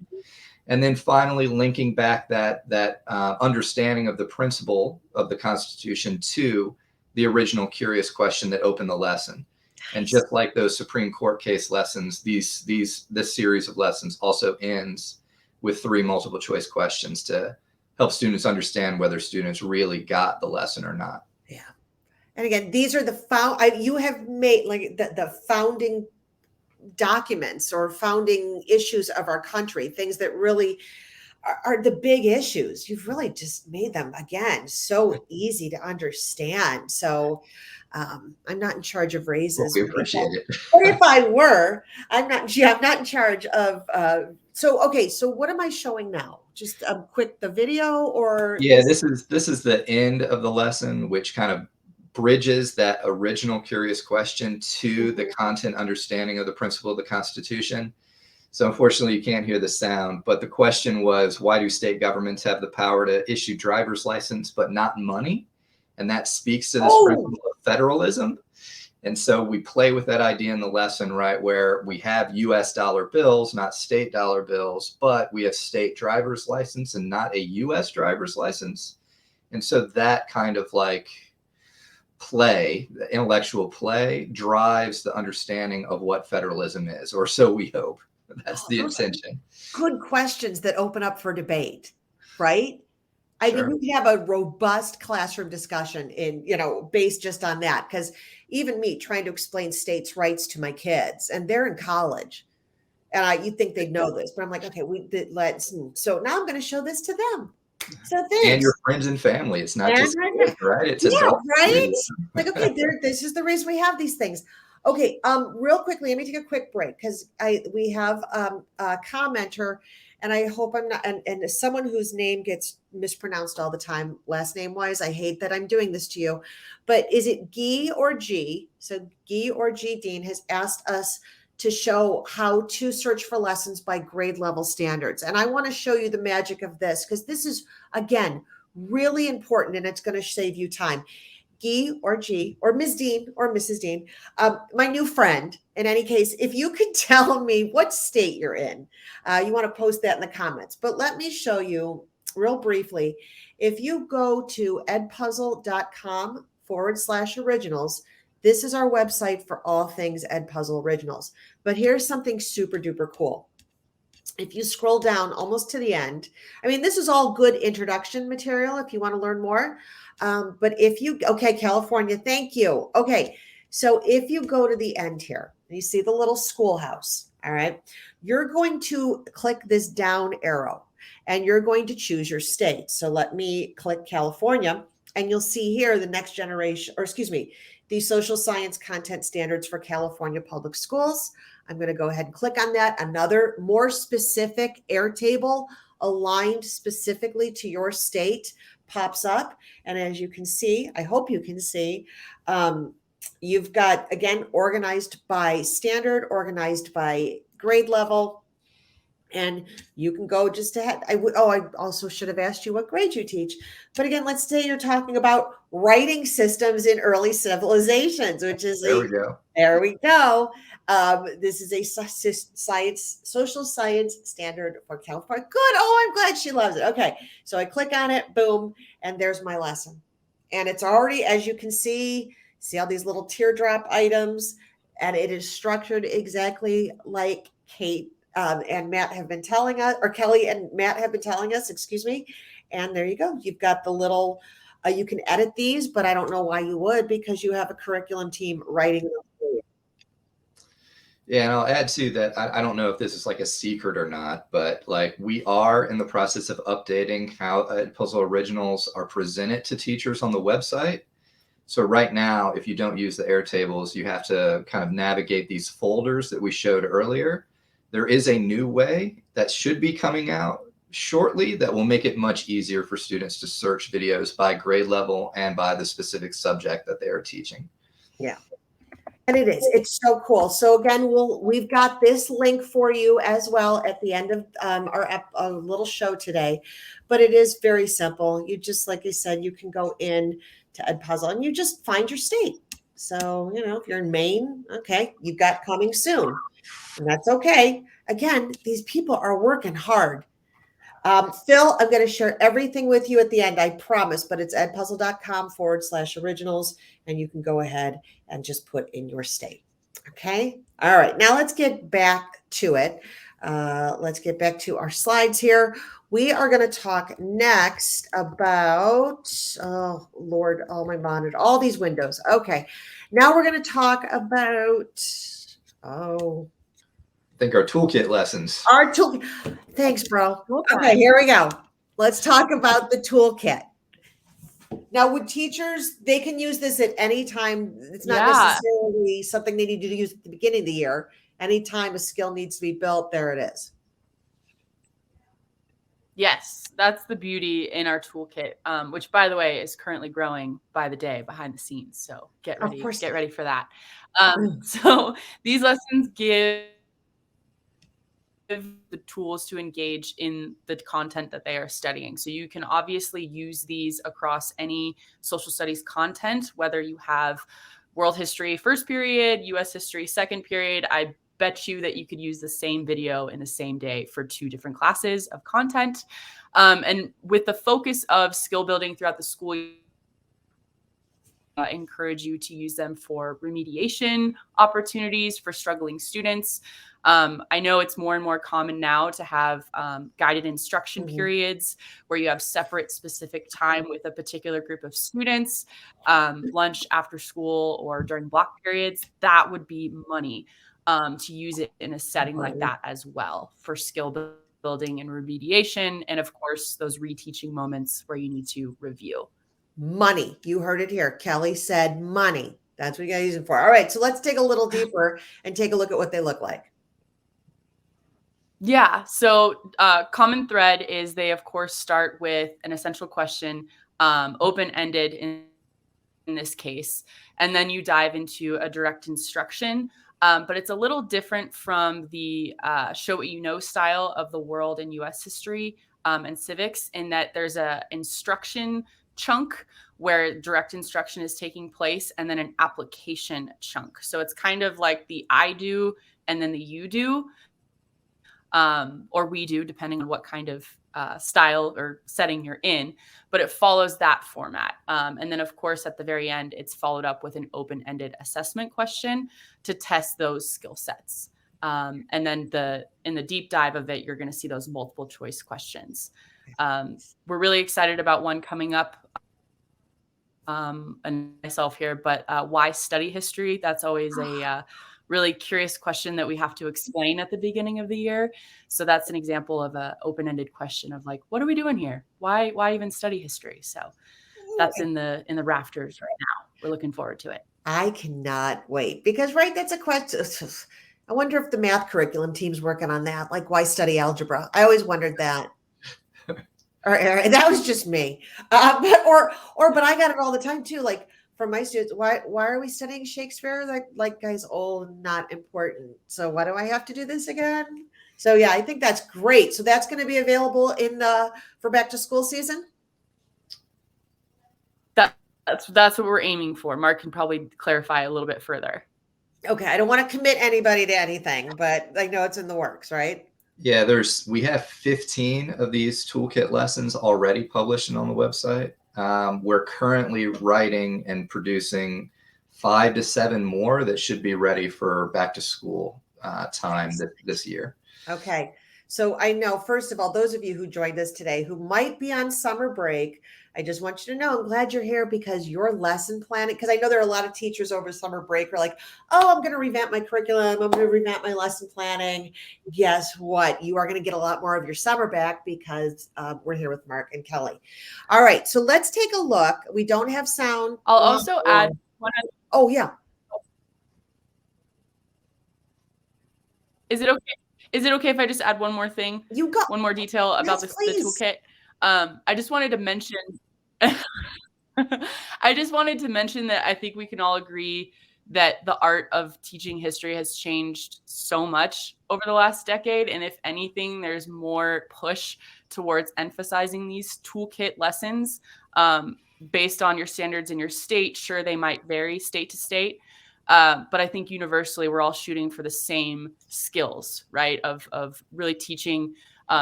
And then finally linking back that understanding of the principle of the Constitution to the original curious question that opened the lesson. And just like those Supreme Court case lessons, this series of lessons also ends with 3 multiple choice questions to help students understand whether students really got the lesson or not. Yeah. And again, these are you have made like the founding documents or founding issues of our country, things that really are the big issues. You've really just made them, again, so easy to understand. So I'm not in charge of raises. Well, we appreciate it. But if I were, I'm not in charge of, okay, so what am I showing now? Just quick, the video, or? Yeah, this is the end of the lesson, which kind of bridges that original curious question to the content understanding of the principle of the Constitution. So unfortunately, you can't hear the sound, but the question was, why do state governments have the power to issue driver's license, but not money? And that speaks to this principle of federalism. And so we play with that idea in the lesson, right, where we have US dollar bills, not state dollar bills, but we have state driver's license and not a US driver's license. And so that kind of like play, the intellectual play, drives the understanding of what federalism is, or so we hope. That's the intention. Good questions that open up for debate, right? I mean, we have a robust classroom discussion based just on that, because even me trying to explain states' rights to my kids, and they're in college, and you'd think they'd know this, but I'm like, okay, so now I'm going to show this to them. So thanks. And your friends and family. It's not just kids, right? It's adults. Right? Like, okay, this is the reason we have these things. Okay, real quickly, let me take a quick break, because we have a commenter, and I hope I'm not, and someone whose name gets mispronounced all the time, last name wise. I hate that I'm doing this to you, but is it Guy or G? So Guy or G Dean has asked us to show how to search for lessons by grade level standards. And I want to show you the magic of this, because this is, again, really important, and it's going to save you time. Guy or G or Ms. Dean or Mrs. Dean, my new friend, in any case, if you could tell me what state you're in, you want to post that in the comments. But let me show you real briefly. If you go to edpuzzle.com/originals, this is our website for all things Edpuzzle Originals. But here's something super duper cool. If you scroll down almost to the end, I mean, this is all good introduction material if you want to learn more. But okay, California, thank you. Okay, so if you go to the end here, you see the little schoolhouse, all right, you're going to click this down arrow, and you're going to choose your state. So let me click California, and you'll see here the next generation, or excuse me, the social science content standards for California public schools. I'm going to go ahead and click on that. Another more specific Airtable aligned specifically to your state pops up. And as you can see, I hope you can see, you've got, again, organized by standard, organized by grade level. And you can go just ahead. I also should have asked you what grade you teach. But again, let's say you're talking about writing systems in early civilizations, which is there we go. There we go. This is a social science standard for California. Good. Oh, I'm glad she loves it. Okay. So I click on it, boom, and there's my lesson. And it's already, as you can see all these little teardrop items, and it is structured exactly like Kate and Matt have been telling us, or Kelly and Matt have been telling us, excuse me. And there you go. You've got the little, you can edit these, but I don't know why you would, because you have a curriculum team writing them for you. Yeah, and I'll add to that. I don't know if this is like a secret or not, but like we are in the process of updating how Edpuzzle Originals are presented to teachers on the website. So right now, if you don't use the Airtables, you have to kind of navigate these folders that we showed earlier. There is a new way that should be coming out shortly that will make it much easier for students to search videos by grade level and by the specific subject that they are teaching. Yeah. And it is. It's so cool. So again, we've got this link for you as well at the end of our little show today. But it is very simple. You just, like I said, you can go in to Edpuzzle and you just find your state. So, if you're in Maine, okay, you've got coming soon. And that's okay. Again, these people are working hard. Phil, I'm going to share everything with you at the end, I promise, but it's edpuzzle.com/originals, and you can go ahead and just put in your state. Okay. All right. Now let's get back to it. Let's get back to our slides here. We are going to talk next about, oh Lord, oh my monitor, all these windows. Okay. Now we're going to talk about, I think our toolkit lessons. Our toolkit. Thanks, bro. Okay, here we go. Let's talk about the toolkit. Now, with teachers, they can use this at any time. It's not necessarily something they need to use at the beginning of the year. Anytime a skill needs to be built, there it is. Yes, that's the beauty in our toolkit, which, by the way, is currently growing by the day behind the scenes. So get ready for that. So these lessons give the tools to engage in the content that they are studying. So you can obviously use these across any social studies content, whether you have world history first period, US history second period. I bet you that you could use the same video in the same day for 2 different classes of content. And with the focus of skill building throughout the school year, I encourage you to use them for remediation opportunities for struggling students. I know it's more and more common now to have guided instruction periods where you have separate specific time with a particular group of students, lunch after school or during block periods. That would be money to use it in a setting like that as well for skill building and remediation. And of course, those reteaching moments where you need to review. Money. You heard it here. Kelly said money. That's what you got to use it for. All right. So let's dig a little deeper and take a look at what they look like. Yeah. So common thread is they, of course, start with an essential question, open-ended in this case, and then you dive into a direct instruction. But it's a little different from the show what you know style of the world and US history and civics in that there's a instruction chunk where direct instruction is taking place and then an application chunk. So it's kind of like the I do and then the you do. Or we do, depending on what kind of style or setting you're in, but it follows that format. And then, of course, at the very end, it's followed up with an open-ended assessment question to test those skill sets. And then in the deep dive of it, you're going to see those multiple choice questions. We're really excited about one coming up. And myself here, but why study history? That's always a really curious question that we have to explain at the beginning of the year. So that's an example of an open-ended question of like, what are we doing here? Why even study history? So that's in the rafters right now. We're looking forward to it. I cannot wait because that's a question. I wonder if the math curriculum team's working on that. Like, why study algebra? I always wondered that. Or that was just me. But I got it all the time too. Like from my students, why are we studying Shakespeare? Like guys, not important. So why do I have to do this again? So yeah, I think that's great. So that's going to be available for back to school season. That's what we're aiming for. Mark can probably clarify a little bit further. Okay, I don't want to commit anybody to anything, but I know it's in the works, right? Yeah, we have 15 of these toolkit lessons already published and on the website. We're currently writing and producing 5 to 7 more that should be ready for back to school time this year. Okay. So I know, first of all, those of you who joined us today who might be on summer break, I just want you to know, I'm glad you're here because your lesson planning, because I know there are a lot of teachers over summer break who are like, oh, I'm going to revamp my curriculum. I'm going to revamp my lesson planning. Guess what? You are going to get a lot more of your summer back because we're here with Mark and Kelly. All right. So let's take a look. We don't have sound. I'll also add one. Oh, yeah. Is it okay? Is it okay if I just add one more thing? You got one more detail about the toolkit. I just wanted to mention. I just wanted to mention that I think we can all agree that the art of teaching history has changed so much over the last decade. And if anything, there's more push towards emphasizing these toolkit lessons based on your standards in your state. Sure, they might vary state to state, but I think universally we're all shooting for the same skills, right? Of really teaching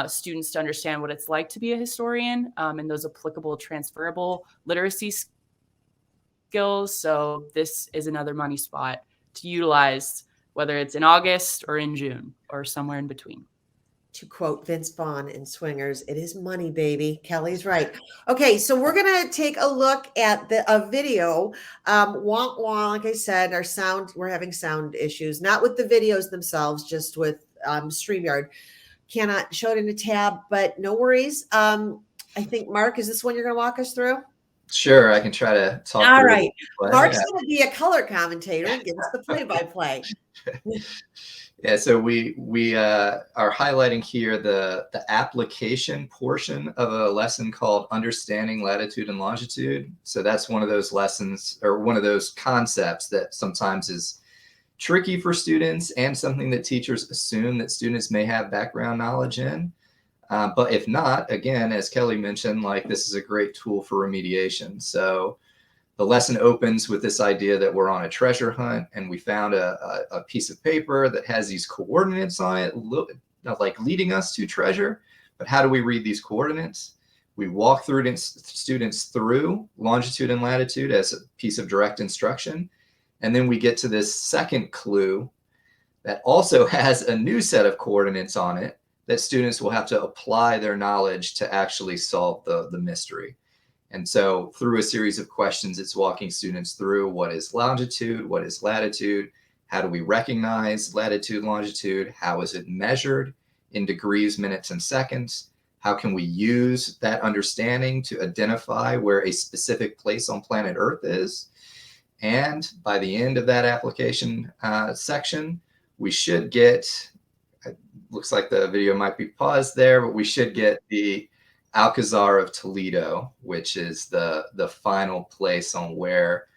students to understand what it's like to be a historian and those applicable, transferable literacy skills. So this is another money spot to utilize, whether it's in August or in June or somewhere in between. To quote Vince Vaughn in Swingers, it is money, baby. Kelly's right. Okay, so we're gonna take a look at a video. Like I said, we're having sound issues, not with the videos themselves, just with StreamYard. Cannot show it in a tab, but no worries. I think, Mark, is this one you're gonna walk us through? Sure, I can try to talk. All right. Mark's yeah. going to be a color commentator and give us the play-by-play. Yeah, so we are highlighting here the application portion of a lesson called Understanding Latitude and Longitude. So that's one of those lessons, or one of those concepts that sometimes is tricky for students and something that teachers assume that students may have background knowledge in. But if not, again, as Kelly mentioned, like, this is a great tool for remediation. So the lesson opens with this idea that we're on a treasure hunt and we found a piece of paper that has these coordinates on it, like leading us to treasure. But how do we read these coordinates? We walk students through longitude and latitude as a piece of direct instruction. And then we get to this second clue that also has a new set of coordinates on it that students will have to apply their knowledge to actually solve the mystery. And so through a series of questions, it's walking students through what is longitude, what is latitude, how do we recognize latitude, longitude, how is it measured in degrees, minutes, and seconds, how can we use that understanding to identify where a specific place on planet Earth is. And by the end of that application section, we should get, looks like the video might be paused there, but we should get the Alcazar of Toledo, which is the final place on where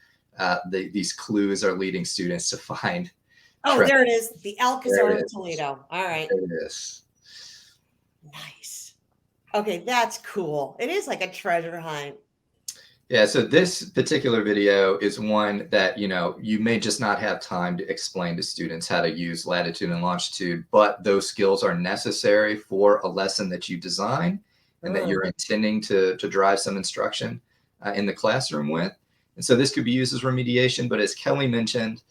these clues are leading students to find. Oh, there it is. The Alcazar of Toledo. All right. There it is. Nice. Okay, that's cool. It is like a treasure hunt. Yeah, so this particular video is one that, you may just not have time to explain to students how to use latitude and longitude, but those skills are necessary for a lesson that you design and that you're intending to drive some instruction in the classroom with. And so this could be used as remediation, but as Kelly mentioned,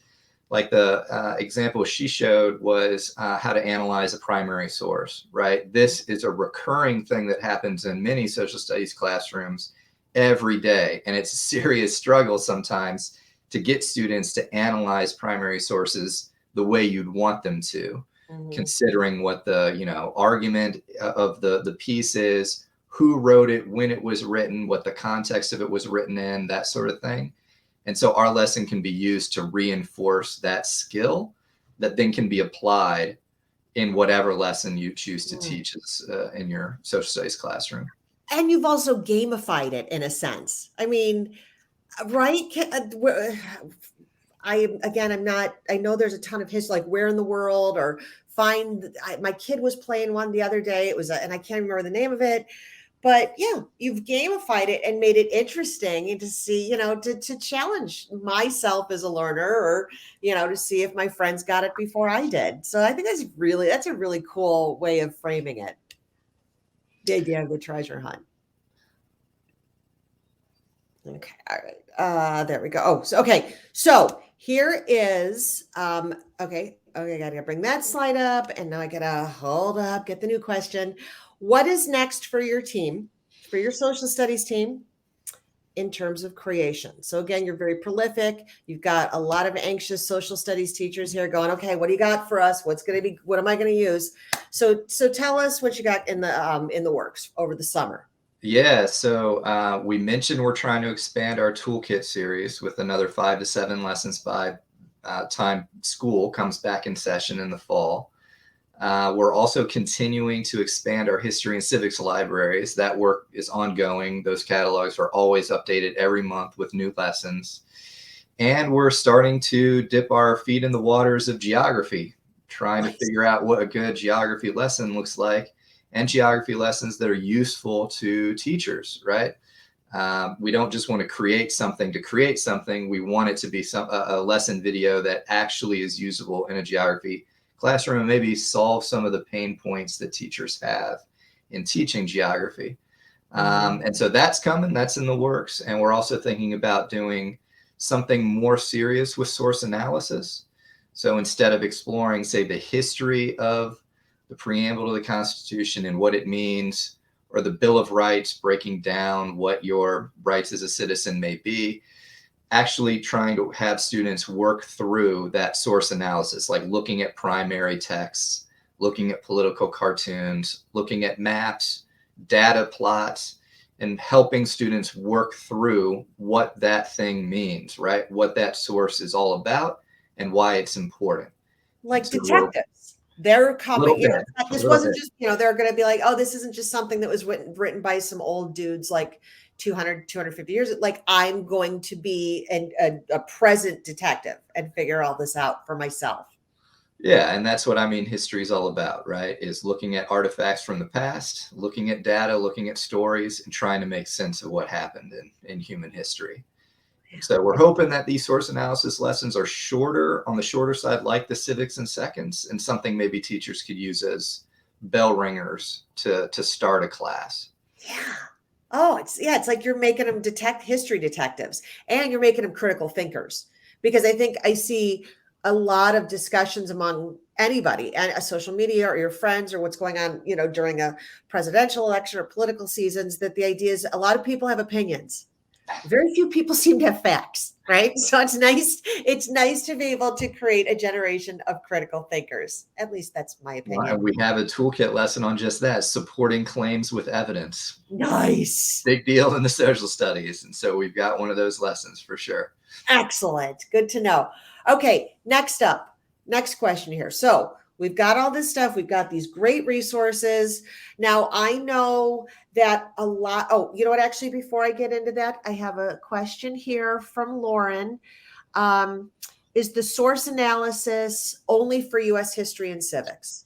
like the example she showed was how to analyze a primary source, right? This is a recurring thing that happens in many social studies classrooms every day. And it's a serious struggle sometimes to get students to analyze primary sources the way you'd want them to, considering what the, argument of the piece is, who wrote it, when it was written, what the context of it was written in, that sort of thing. And so our lesson can be used to reinforce that skill that then can be applied in whatever lesson you choose to teach in your social studies classroom. And you've also gamified it in a sense. I mean, right? I know there's a ton of history, like where in the world, or my kid was playing one the other day. It was, and I can't remember the name of it, but yeah, you've gamified it and made it interesting, and to see, to challenge myself as a learner, or, to see if my friends got it before I did. So I think that's a really cool way of framing it. The idea of the treasure hunt. Okay. All right. There we go. Oh, so here is, okay. I gotta bring that slide up, and now I gotta hold up, get the new question. What is next for your team, for your social studies team, in terms of creation? So again, you're very prolific. You've got a lot of anxious social studies teachers here going, okay, what do you got for us? What am I going to use? So tell us what you got in the works over the summer. Yeah, so we mentioned we're trying to expand our toolkit series with another 5 to 7 lessons by time school comes back in session in the fall. We're also continuing to expand our history and civics libraries. That work is ongoing. Those catalogs are always updated every month with new lessons. And we're starting to dip our feet in the waters of geography, trying to figure out what a good geography lesson looks like, and geography lessons that are useful to teachers, right? We don't just want to create something to create something. We want it to be a lesson video that actually is usable in a geography classroom and maybe solve some of the pain points that teachers have in teaching geography. And so that's coming, that's in the works. And we're also thinking about doing something more serious with source analysis. So instead of exploring, say, the history of the preamble to the Constitution and what it means, or the Bill of Rights, breaking down what your rights as a citizen may be, actually trying to have students work through that source analysis, like looking at primary texts, looking at political cartoons, looking at maps, data plots, and helping students work through what that thing means, right? What that source is all about and why it's important. Like So detectives. They're coming, this wasn't just, they're going to be like, oh, this isn't just something that was written by some old dudes like 250 years. Like, I'm going to be a present detective and figure all this out for myself. Yeah, and that's what I mean history is all about, right? Is looking at artifacts from the past, looking at data, looking at stories, and trying to make sense of what happened in human history. So we're hoping that these source analysis lessons are shorter, on the shorter side, like the civics in seconds, and something maybe teachers could use as bell ringers to start a class. Yeah. Oh, it's like you're making them history detectives, and you're making them critical thinkers, because I think I see a lot of discussions among anybody and social media or your friends or what's going on, during a presidential election or political seasons, that the idea is a lot of people have opinions. Very few people seem to have facts, right? So it's nice to be able to create a generation of critical thinkers. At least that's my opinion. Well, we have a toolkit lesson on just that, supporting claims with evidence. Nice. Big deal in the social studies. And so we've got one of those lessons for sure. Excellent. Good to know. Okay, next question here. So we've got all this stuff. We've got these great resources. Now, I know that a lot. Oh, you know what? Actually, before I get into that, I have a question here from Lauren. Is the source analysis only for U.S. history and civics?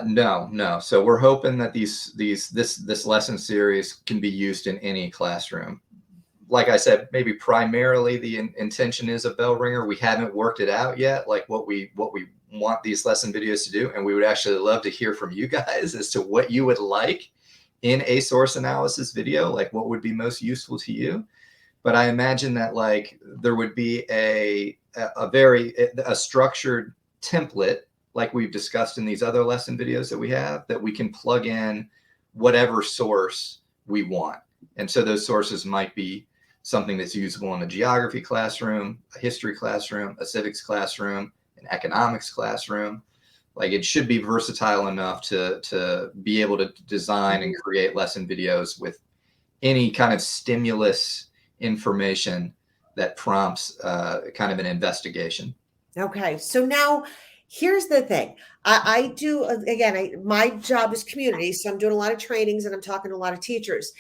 No. So we're hoping that this lesson series can be used in any classroom. Like I said, maybe primarily the intention is a bell ringer. We haven't worked it out yet, like what we want these lesson videos to do. And we would actually love to hear from you guys as to what you would like in a source analysis video, like what would be most useful to you. But I imagine that like there would be a structured template, like we've discussed in these other lesson videos that we have, that we can plug in whatever source we want. And so those sources might be something that's usable in a geography classroom, a history classroom, a civics classroom, an economics classroom. Like, it should be versatile enough to be able to design and create lesson videos with any kind of stimulus information that prompts kind of an investigation. Okay, so now here's the thing. I do, again, my job is community, so I'm doing a lot of trainings and I'm talking to a lot of teachers.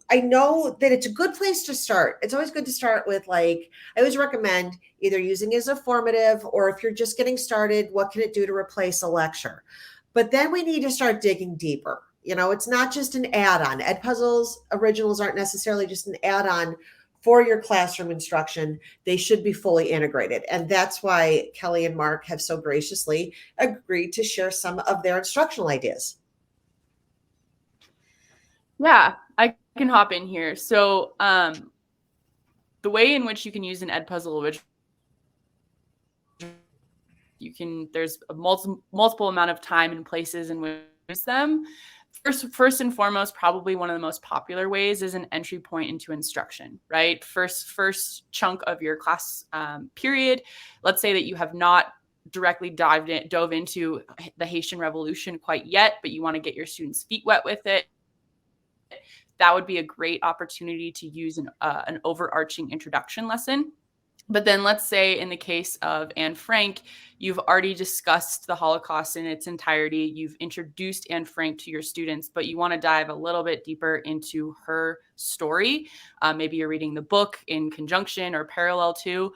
I know that it's a good place to start. It's always good to start with, like, I always recommend either using it as a formative, or if you're just getting started, what can it do to replace a lecture? But then we need to start digging deeper. It's not just an add-on. Edpuzzles Originals aren't necessarily just an add-on for your classroom instruction. They should be fully integrated. And that's why Kelly and Marc have so graciously agreed to share some of their instructional ideas. Yeah, I can hop in here. So the way in which you can use an Edpuzzle Original, there's a multiple amount of time and places in which you use them. First and foremost, probably one of the most popular ways is an entry point into instruction, right? First chunk of your class period. Let's say that you have not directly dove into the Haitian Revolution quite yet, but you want to get your students' feet wet with it. That would be a great opportunity to use an overarching introduction lesson. But then let's say in the case of Anne Frank, you've already discussed the Holocaust in its entirety. You've introduced Anne Frank to your students, but you want to dive a little bit deeper into her story. Maybe you're reading the book in conjunction or parallel to.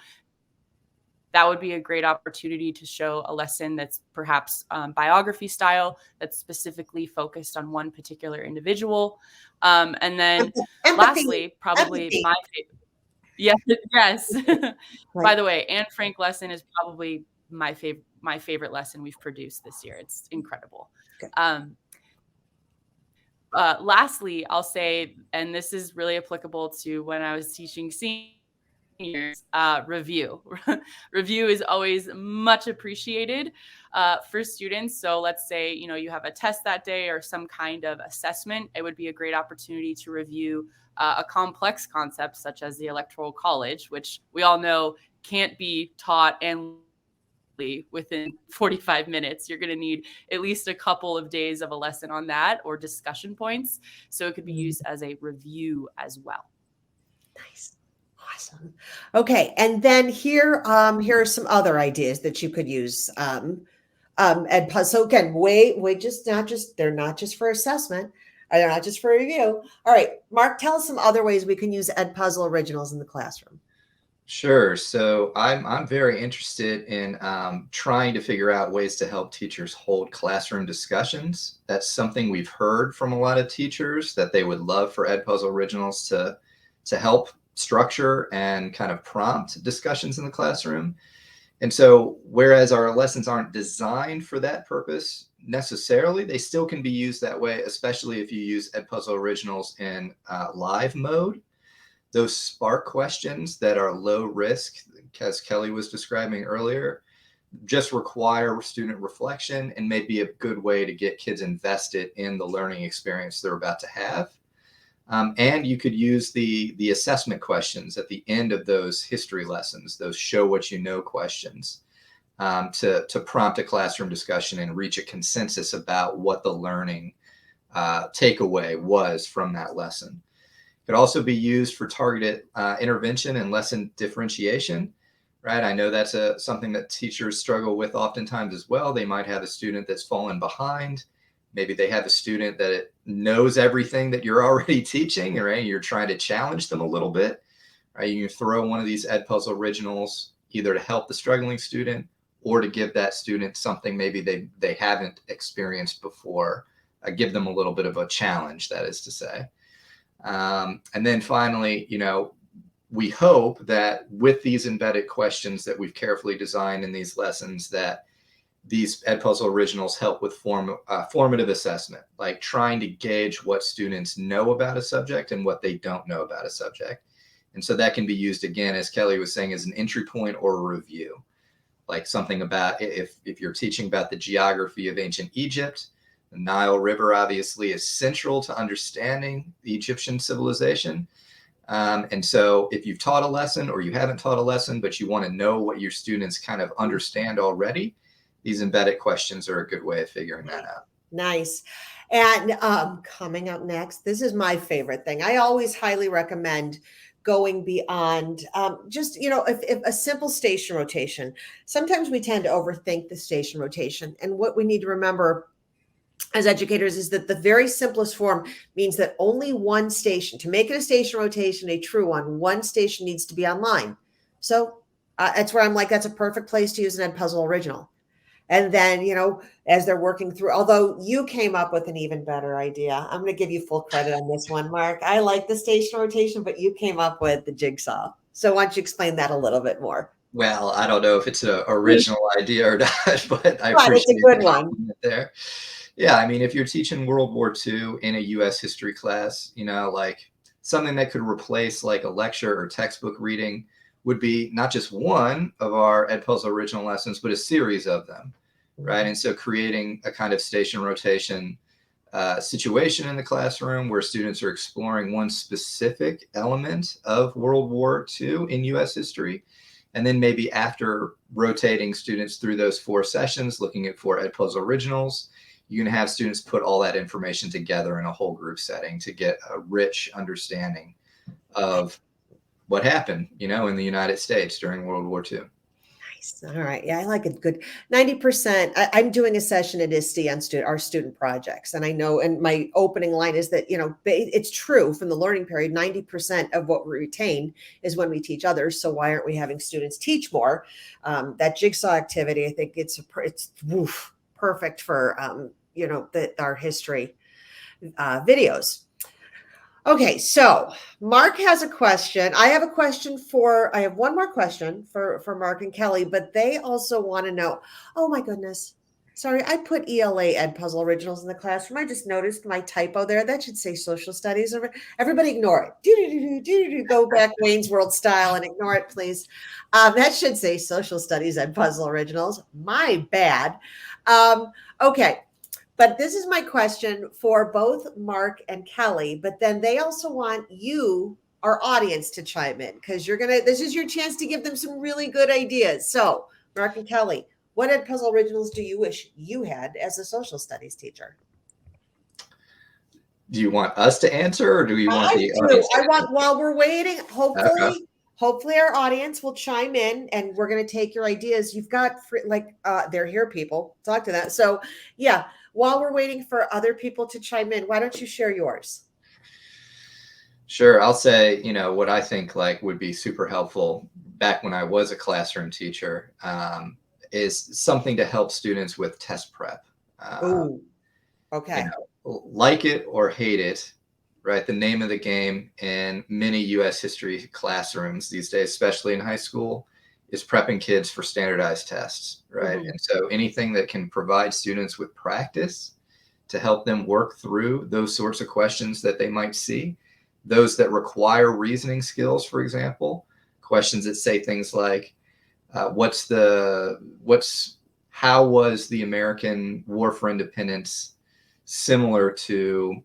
That would be a great opportunity to show a lesson that's perhaps biography style, that's specifically focused on one particular individual. And then Empathy. lastly, probably Empathy. my favorite. Yes, yes. Right. By the way, Anne Frank lesson is probably my favorite lesson we've produced this year. It's incredible. Okay. Lastly, I'll say, and this is really applicable to when I was teaching seniors, review. Review is always much appreciated for students. So let's say, you have a test that day or some kind of assessment. It would be a great opportunity to review a complex concept such as the Electoral College, which we all know can't be taught and within 45 minutes. You're going to need at least a couple of days of a lesson on that or discussion points. So it could be used as a review as well. Nice. Awesome. Okay. And then here are some other ideas that you could use. Edpuzzle. So again, they're not just for assessment. They're not just for review. All right, Marc, tell us some other ways we can use Edpuzzle Originals in the classroom. Sure. So I'm very interested in trying to figure out ways to help teachers hold classroom discussions. That's something we've heard from a lot of teachers that they would love for Edpuzzle Originals to help structure and kind of prompt discussions in the classroom. And so whereas our lessons aren't designed for that purpose necessarily, they still can be used that way, especially if you use Edpuzzle Originals in live mode. Those spark questions that are low risk, as Kelly was describing earlier, just require student reflection and may be a good way to get kids invested in the learning experience they're about to have. And you could use the assessment questions at the end of those history lessons, those show what you know questions, to prompt a classroom discussion and reach a consensus about what the learning takeaway was from that lesson. Could also be used for targeted intervention and lesson differentiation, right? I know that's something that teachers struggle with oftentimes as well. They might have a student that's fallen behind. Maybe they have a student that knows everything that you're already teaching, right? You're trying to challenge them a little bit, right? You can throw one of these Edpuzzle Originals either to help the struggling student or to give that student something maybe they haven't experienced before, give them a little bit of a challenge, that is to say. And then finally, we hope that with these embedded questions that we've carefully designed in these lessons, that these Edpuzzle Originals help with formative assessment, like trying to gauge what students know about a subject and what they don't know about a subject. And so that can be used, again, as Kelly was saying, as an entry point or a review, like something about if you're teaching about the geography of ancient Egypt. The Nile River obviously is central to understanding the Egyptian civilization. And so if you've taught a lesson or you haven't taught a lesson, but you want to know what your students kind of understand already, these embedded questions are a good way of figuring that out. Nice. And coming up next, this is my favorite thing. I always highly recommend going beyond if a simple station rotation. Sometimes we tend to overthink the station rotation. And what we need to remember as educators is that the very simplest form means that only one station, to make it a station rotation, a true one station needs to be online. So that's where I'm like, that's a perfect place to use an Edpuzzle Original. And then, as they're working through, although you came up with an even better idea, I'm going to give you full credit on this one, Marc. I like the station rotation, but you came up with the jigsaw. So why don't you explain that a little bit more? Well, I don't know if it's an original idea or not, but I appreciate it's a good one there. Yeah, I mean, if you're teaching World War II in a U.S. history class, like something that could replace like a lecture or textbook reading would be not just one of our Edpuzzle Original lessons, but a series of them, right? And so creating a kind of station rotation situation in the classroom where students are exploring one specific element of World War II in U.S. history. And then maybe after rotating students through those 4 sessions, looking at 4 Edpuzzle Originals, you can have students put all that information together in a whole group setting to get a rich understanding of what happened, you know, in the United States during World War II. Nice. All right. Yeah, I like it. Good. 90%. I'm doing a session at ISTE on our student projects. And I know, and my opening line is that, you know, it's true from the learning period, 90% of what we retain is when we teach others. So why aren't we having students teach more? That jigsaw activity, I think it's perfect for, you know, our history videos. Okay, so Mark has a question. I have one more question for Mark and Kelly, but they also want to know, oh my goodness. Sorry, I put ELA Edpuzzle Originals in the classroom. I just noticed my typo there. That should say Social Studies. Everybody ignore it. Go back Wayne's World style and ignore it, please. That should say Social Studies Edpuzzle Originals. My bad. Okay. But this is my question for both Mark and Kelly, but then they also want you, our audience, to chime in because this is your chance to give them some really good ideas. So, Mark and Kelly, what Edpuzzle Originals do you wish you had as a social studies teacher? Do you want us to answer, or do you want the audience? I want, while we're waiting, hopefully our audience will chime in and we're going to take your ideas. You've got they're here, people. Talk to them. So yeah, while we're waiting for other people to chime in, why don't you share yours? Sure. I'll say, you know, what I think would be super helpful back when I was a classroom teacher is something to help students with test prep. Oh, okay. You know, like it or hate it, right? The name of the game in many U.S. history classrooms these days, especially in high school, is prepping kids for standardized tests, right? Mm-hmm. And so anything that can provide students with practice to help them work through those sorts of questions that they might see, those that require reasoning skills, for example, questions that say things like, how was the American War for Independence similar to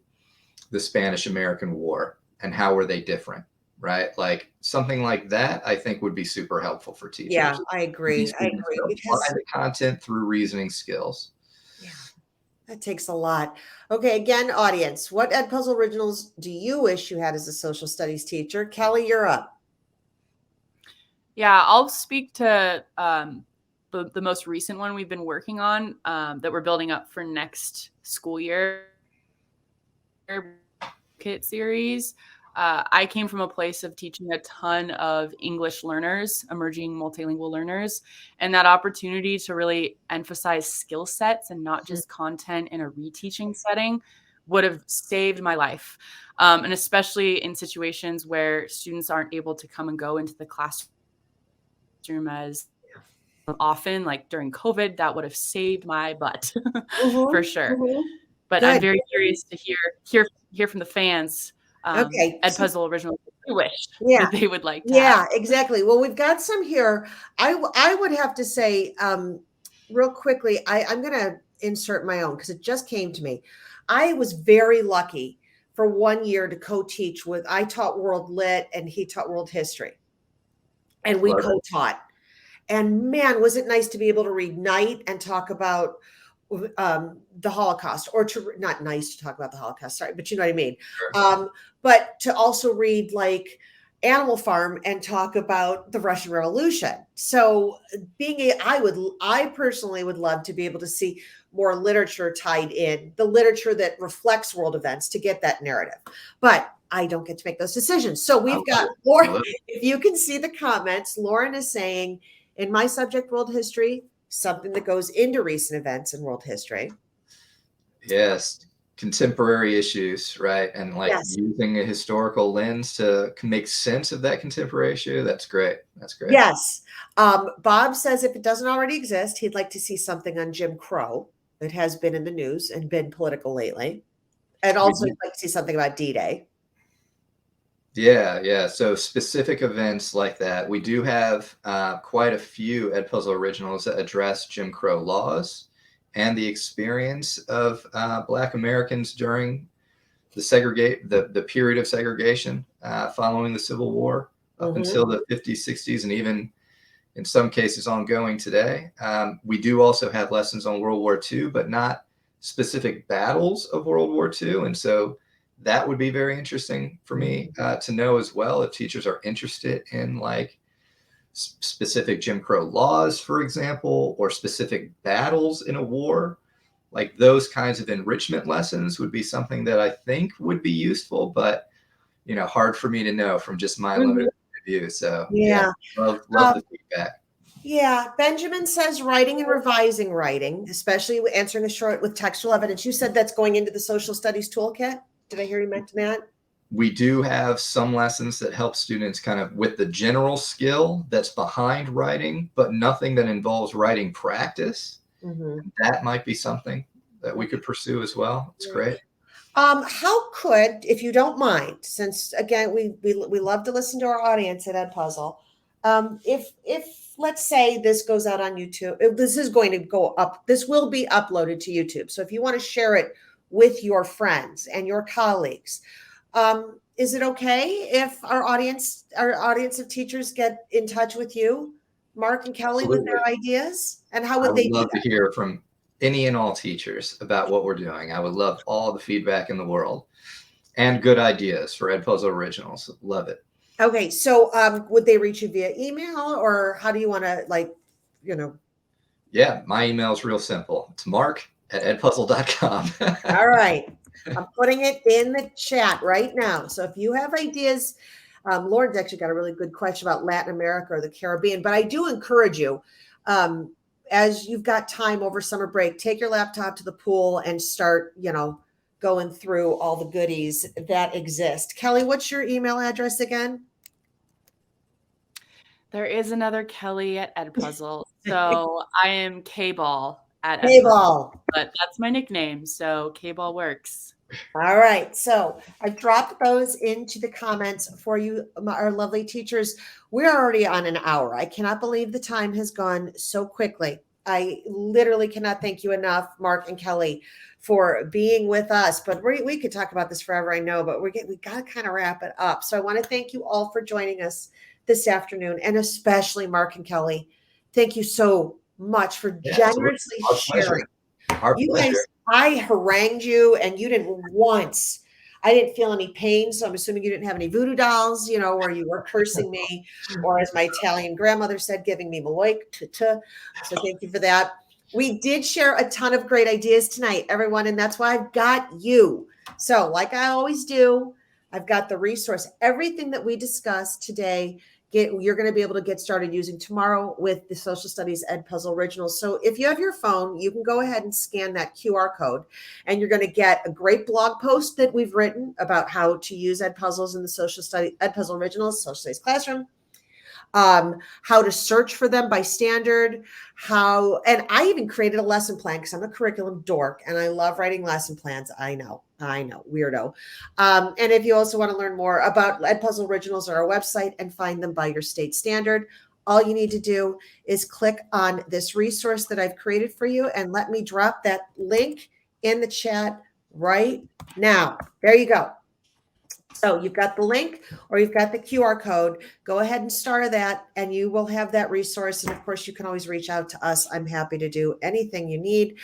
the Spanish-American War, and how were they different, right? Like something like that, I think would be super helpful for teachers. Yeah, I agree. Apply the content through reasoning skills. Yeah, that takes a lot. Okay, again, audience, what Edpuzzle Originals do you wish you had as a social studies teacher? Kelly, you're up. Yeah, I'll speak to the most recent one we've been working on that we're building up for next school year kit series. I came from a place of teaching a ton of English learners, emerging multilingual learners, and that opportunity to really emphasize skill sets and not just content in a reteaching setting would have saved my life. And especially in situations where students aren't able to come and go into the classroom as often, like during COVID, that would have saved my butt for sure. But I'm very curious to hear from the fans. Okay, Edpuzzle Originals, I wish that they would like to. Yeah, exactly. Well, we've got some here. I would have to say, real quickly, I'm going to insert my own because it just came to me. I was very lucky for 1 year to co-teach with. I taught World Lit and he taught World History, and we co-taught. And man, was it nice to be able to read Night and talk about the Holocaust, or not nice to talk about the Holocaust, sorry, but you know what I mean. Sure. But to also read like Animal Farm and talk about the Russian Revolution. So I personally would love to be able to see more literature tied in, the literature that reflects world events, to get that narrative. But I don't get to make those decisions. So we've got Lauren. If you can see the comments, Lauren is saying, in my subject, world history, something that goes into recent events in world history. Yes. Contemporary issues, right? And using a historical lens to make sense of that contemporary issue. That's great. That's great. Yes. Bob says if it doesn't already exist, he'd like to see something on Jim Crow that has been in the news and been political lately. And also he'd like to see something about D-Day. Yeah. So specific events like that. We do have quite a few Edpuzzle Originals that address Jim Crow laws and the experience of Black Americans during the period of segregation following the Civil War up until the 50s, 60s, and even in some cases ongoing today. We do also have lessons on World War II, but not specific battles of World War II. And so that would be very interesting for me to know as well, if teachers are interested in like specific Jim Crow laws, for example, or specific battles in a war. Like those kinds of enrichment lessons would be something that I think would be useful, but hard for me to know from just my limited view. So Yeah. love the feedback. Yeah, Benjamin says writing and revising writing, especially answering a short with textual evidence. You said that's going into the social studies toolkit. Did I hear you mention that? We do have some lessons that help students kind of with the general skill that's behind writing, but nothing that involves writing practice. That might be something that we could pursue as well. It's great. How could, if you don't mind, since again we love to listen to our audience at Edpuzzle, if let's say this goes out on YouTube, if this is going to go up, this will be uploaded to YouTube. So if you want to share it with your friends and your colleagues, is it okay if our audience of teachers get in touch with you, Marc and Kelly, with their ideas? And how would they do that? I would love to hear from any and all teachers about what we're doing. I would love all the feedback in the world and good ideas for Edpuzzle Originals. Love it. Okay, so would they reach you via email, or how do you want to, Yeah, my email is real simple. It's marc@edpuzzle.com. All right. I'm putting it in the chat right now. So if you have ideas, Lauren's actually got a really good question about Latin America or the Caribbean, but I do encourage you, as you've got time over summer break, take your laptop to the pool and start, going through all the goodies that exist. Kelly, what's your email address again? There is another Kelly at Edpuzzle. So I am K-Ball at K-Ball. But that's my nickname. So K-Ball works. All right. So I've dropped those into the comments for you, our lovely teachers. We're already on an hour. I cannot believe the time has gone so quickly. I literally cannot thank you enough, Marc and Kelly, for being with us. But we could talk about this forever, I know, but we got to kind of wrap it up. So I want to thank you all for joining us this afternoon, and especially Marc and Kelly. Thank you so much for generously sharing. Our pleasure. Guys, I harangued you, and you didn't once. I didn't feel any pain, so I'm assuming you didn't have any voodoo dolls, where you were cursing me, or as my Italian grandmother said, giving me Maloik. So thank you for that. We did share a ton of great ideas tonight, everyone, and that's why I've got you. So like I always do, I've got the resource. Everything that we discussed today, you're going to be able to get started using tomorrow with the Social Studies Edpuzzle Originals. So if you have your phone, you can go ahead and scan that QR code, and you're going to get a great blog post that we've written about how to use Edpuzzles in the Social Studies Edpuzzle Originals Social Studies classroom. How to search for them by standard, and I even created a lesson plan because I'm a curriculum dork and I love writing lesson plans. I know, weirdo. And if you also want to learn more about Edpuzzle Originals on our website and find them by your state standard, all you need to do is click on this resource that I've created for you, and let me drop that link in the chat right now. There you go. So you've got the link or you've got the QR code. Go ahead and start that, and you will have that resource. And of course, you can always reach out to us. I'm happy to do anything you need.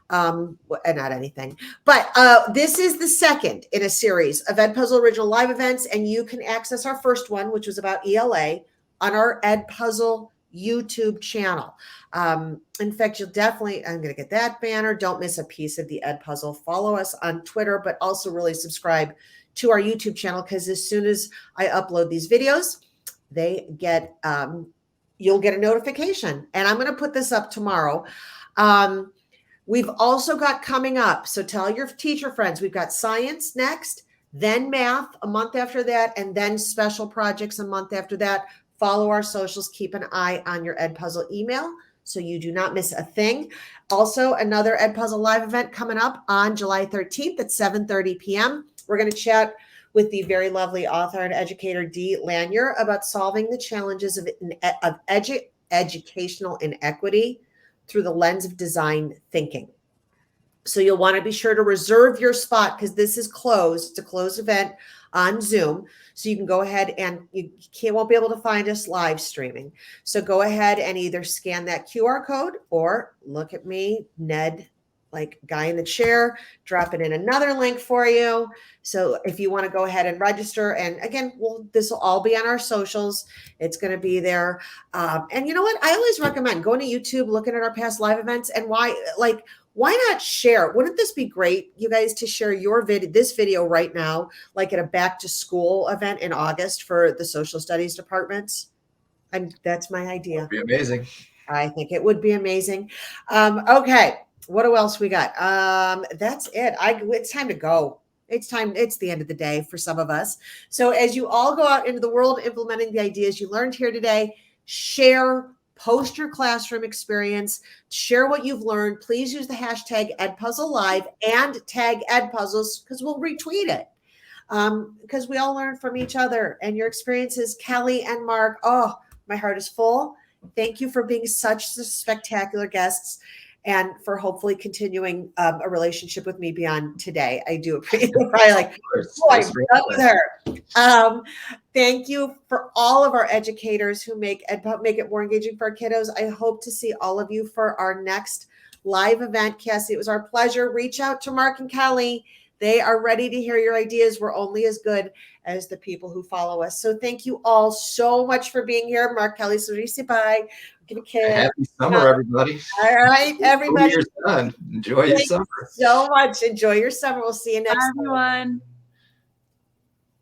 Not anything, but this is the second in a series of Edpuzzle Original live events, and you can access our first one, which was about ELA, on our Edpuzzle YouTube channel. In fact, I'm going to get that banner. Don't miss a piece of the Edpuzzle. Follow us on Twitter, but also really subscribe to our YouTube channel, because as soon as I upload these videos, you'll get a notification, and I'm going to put this up tomorrow. We've also got coming up, so tell your teacher friends, we've got science next, then math a month after that, and then special projects a month after that. Follow our socials. Keep an eye on your Edpuzzle email so you do not miss a thing. Also, another Edpuzzle live event coming up on July 13th at 7:30 p.m. We're going to chat with the very lovely author and educator Dee Lanier about solving the challenges of educational inequity through the lens of design thinking. So you'll want to be sure to reserve your spot, because this is closed. It's a closed event on Zoom. So you can go ahead, and won't be able to find us live streaming. So go ahead and either scan that QR code or look at me, Ned like guy in the chair, dropping in another link for you. So if you want to go ahead and register, and again, this will all be on our socials. It's going to be there. And you know what? I always recommend going to YouTube, looking at our past live events, and why not share? Wouldn't this be great, you guys, to share this video right now, like at a back to school event in August for the social studies departments? And that's my idea. That'd be amazing. I think it would be amazing. Okay. What else we got? That's it. It's time to go. It's the end of the day for some of us. So as you all go out into the world implementing the ideas you learned here today, post your classroom experience, share what you've learned. Please use the hashtag EdpuzzleLive and tag Edpuzzles, because we'll retweet it. Because we all learn from each other, and your experiences, Kelly and Mark. Oh, my heart is full. Thank you for being such spectacular guests, and for hopefully continuing a relationship with me beyond today. I do appreciate it. Probably like, I'm done with her. Thank you for all of our educators who make it more engaging for our kiddos. I hope to see all of you for our next live event. Cassie, it was our pleasure. Reach out to Mark and Kelly. They are ready to hear your ideas. We're only as good as the people who follow us. So thank you all so much for being here. Mark, Kelly, Sarisi, bye. Give a kiss. Happy summer, everybody. All right, everybody. Enjoy your summer. So much. Enjoy your summer. We'll see you next time. Bye, everyone.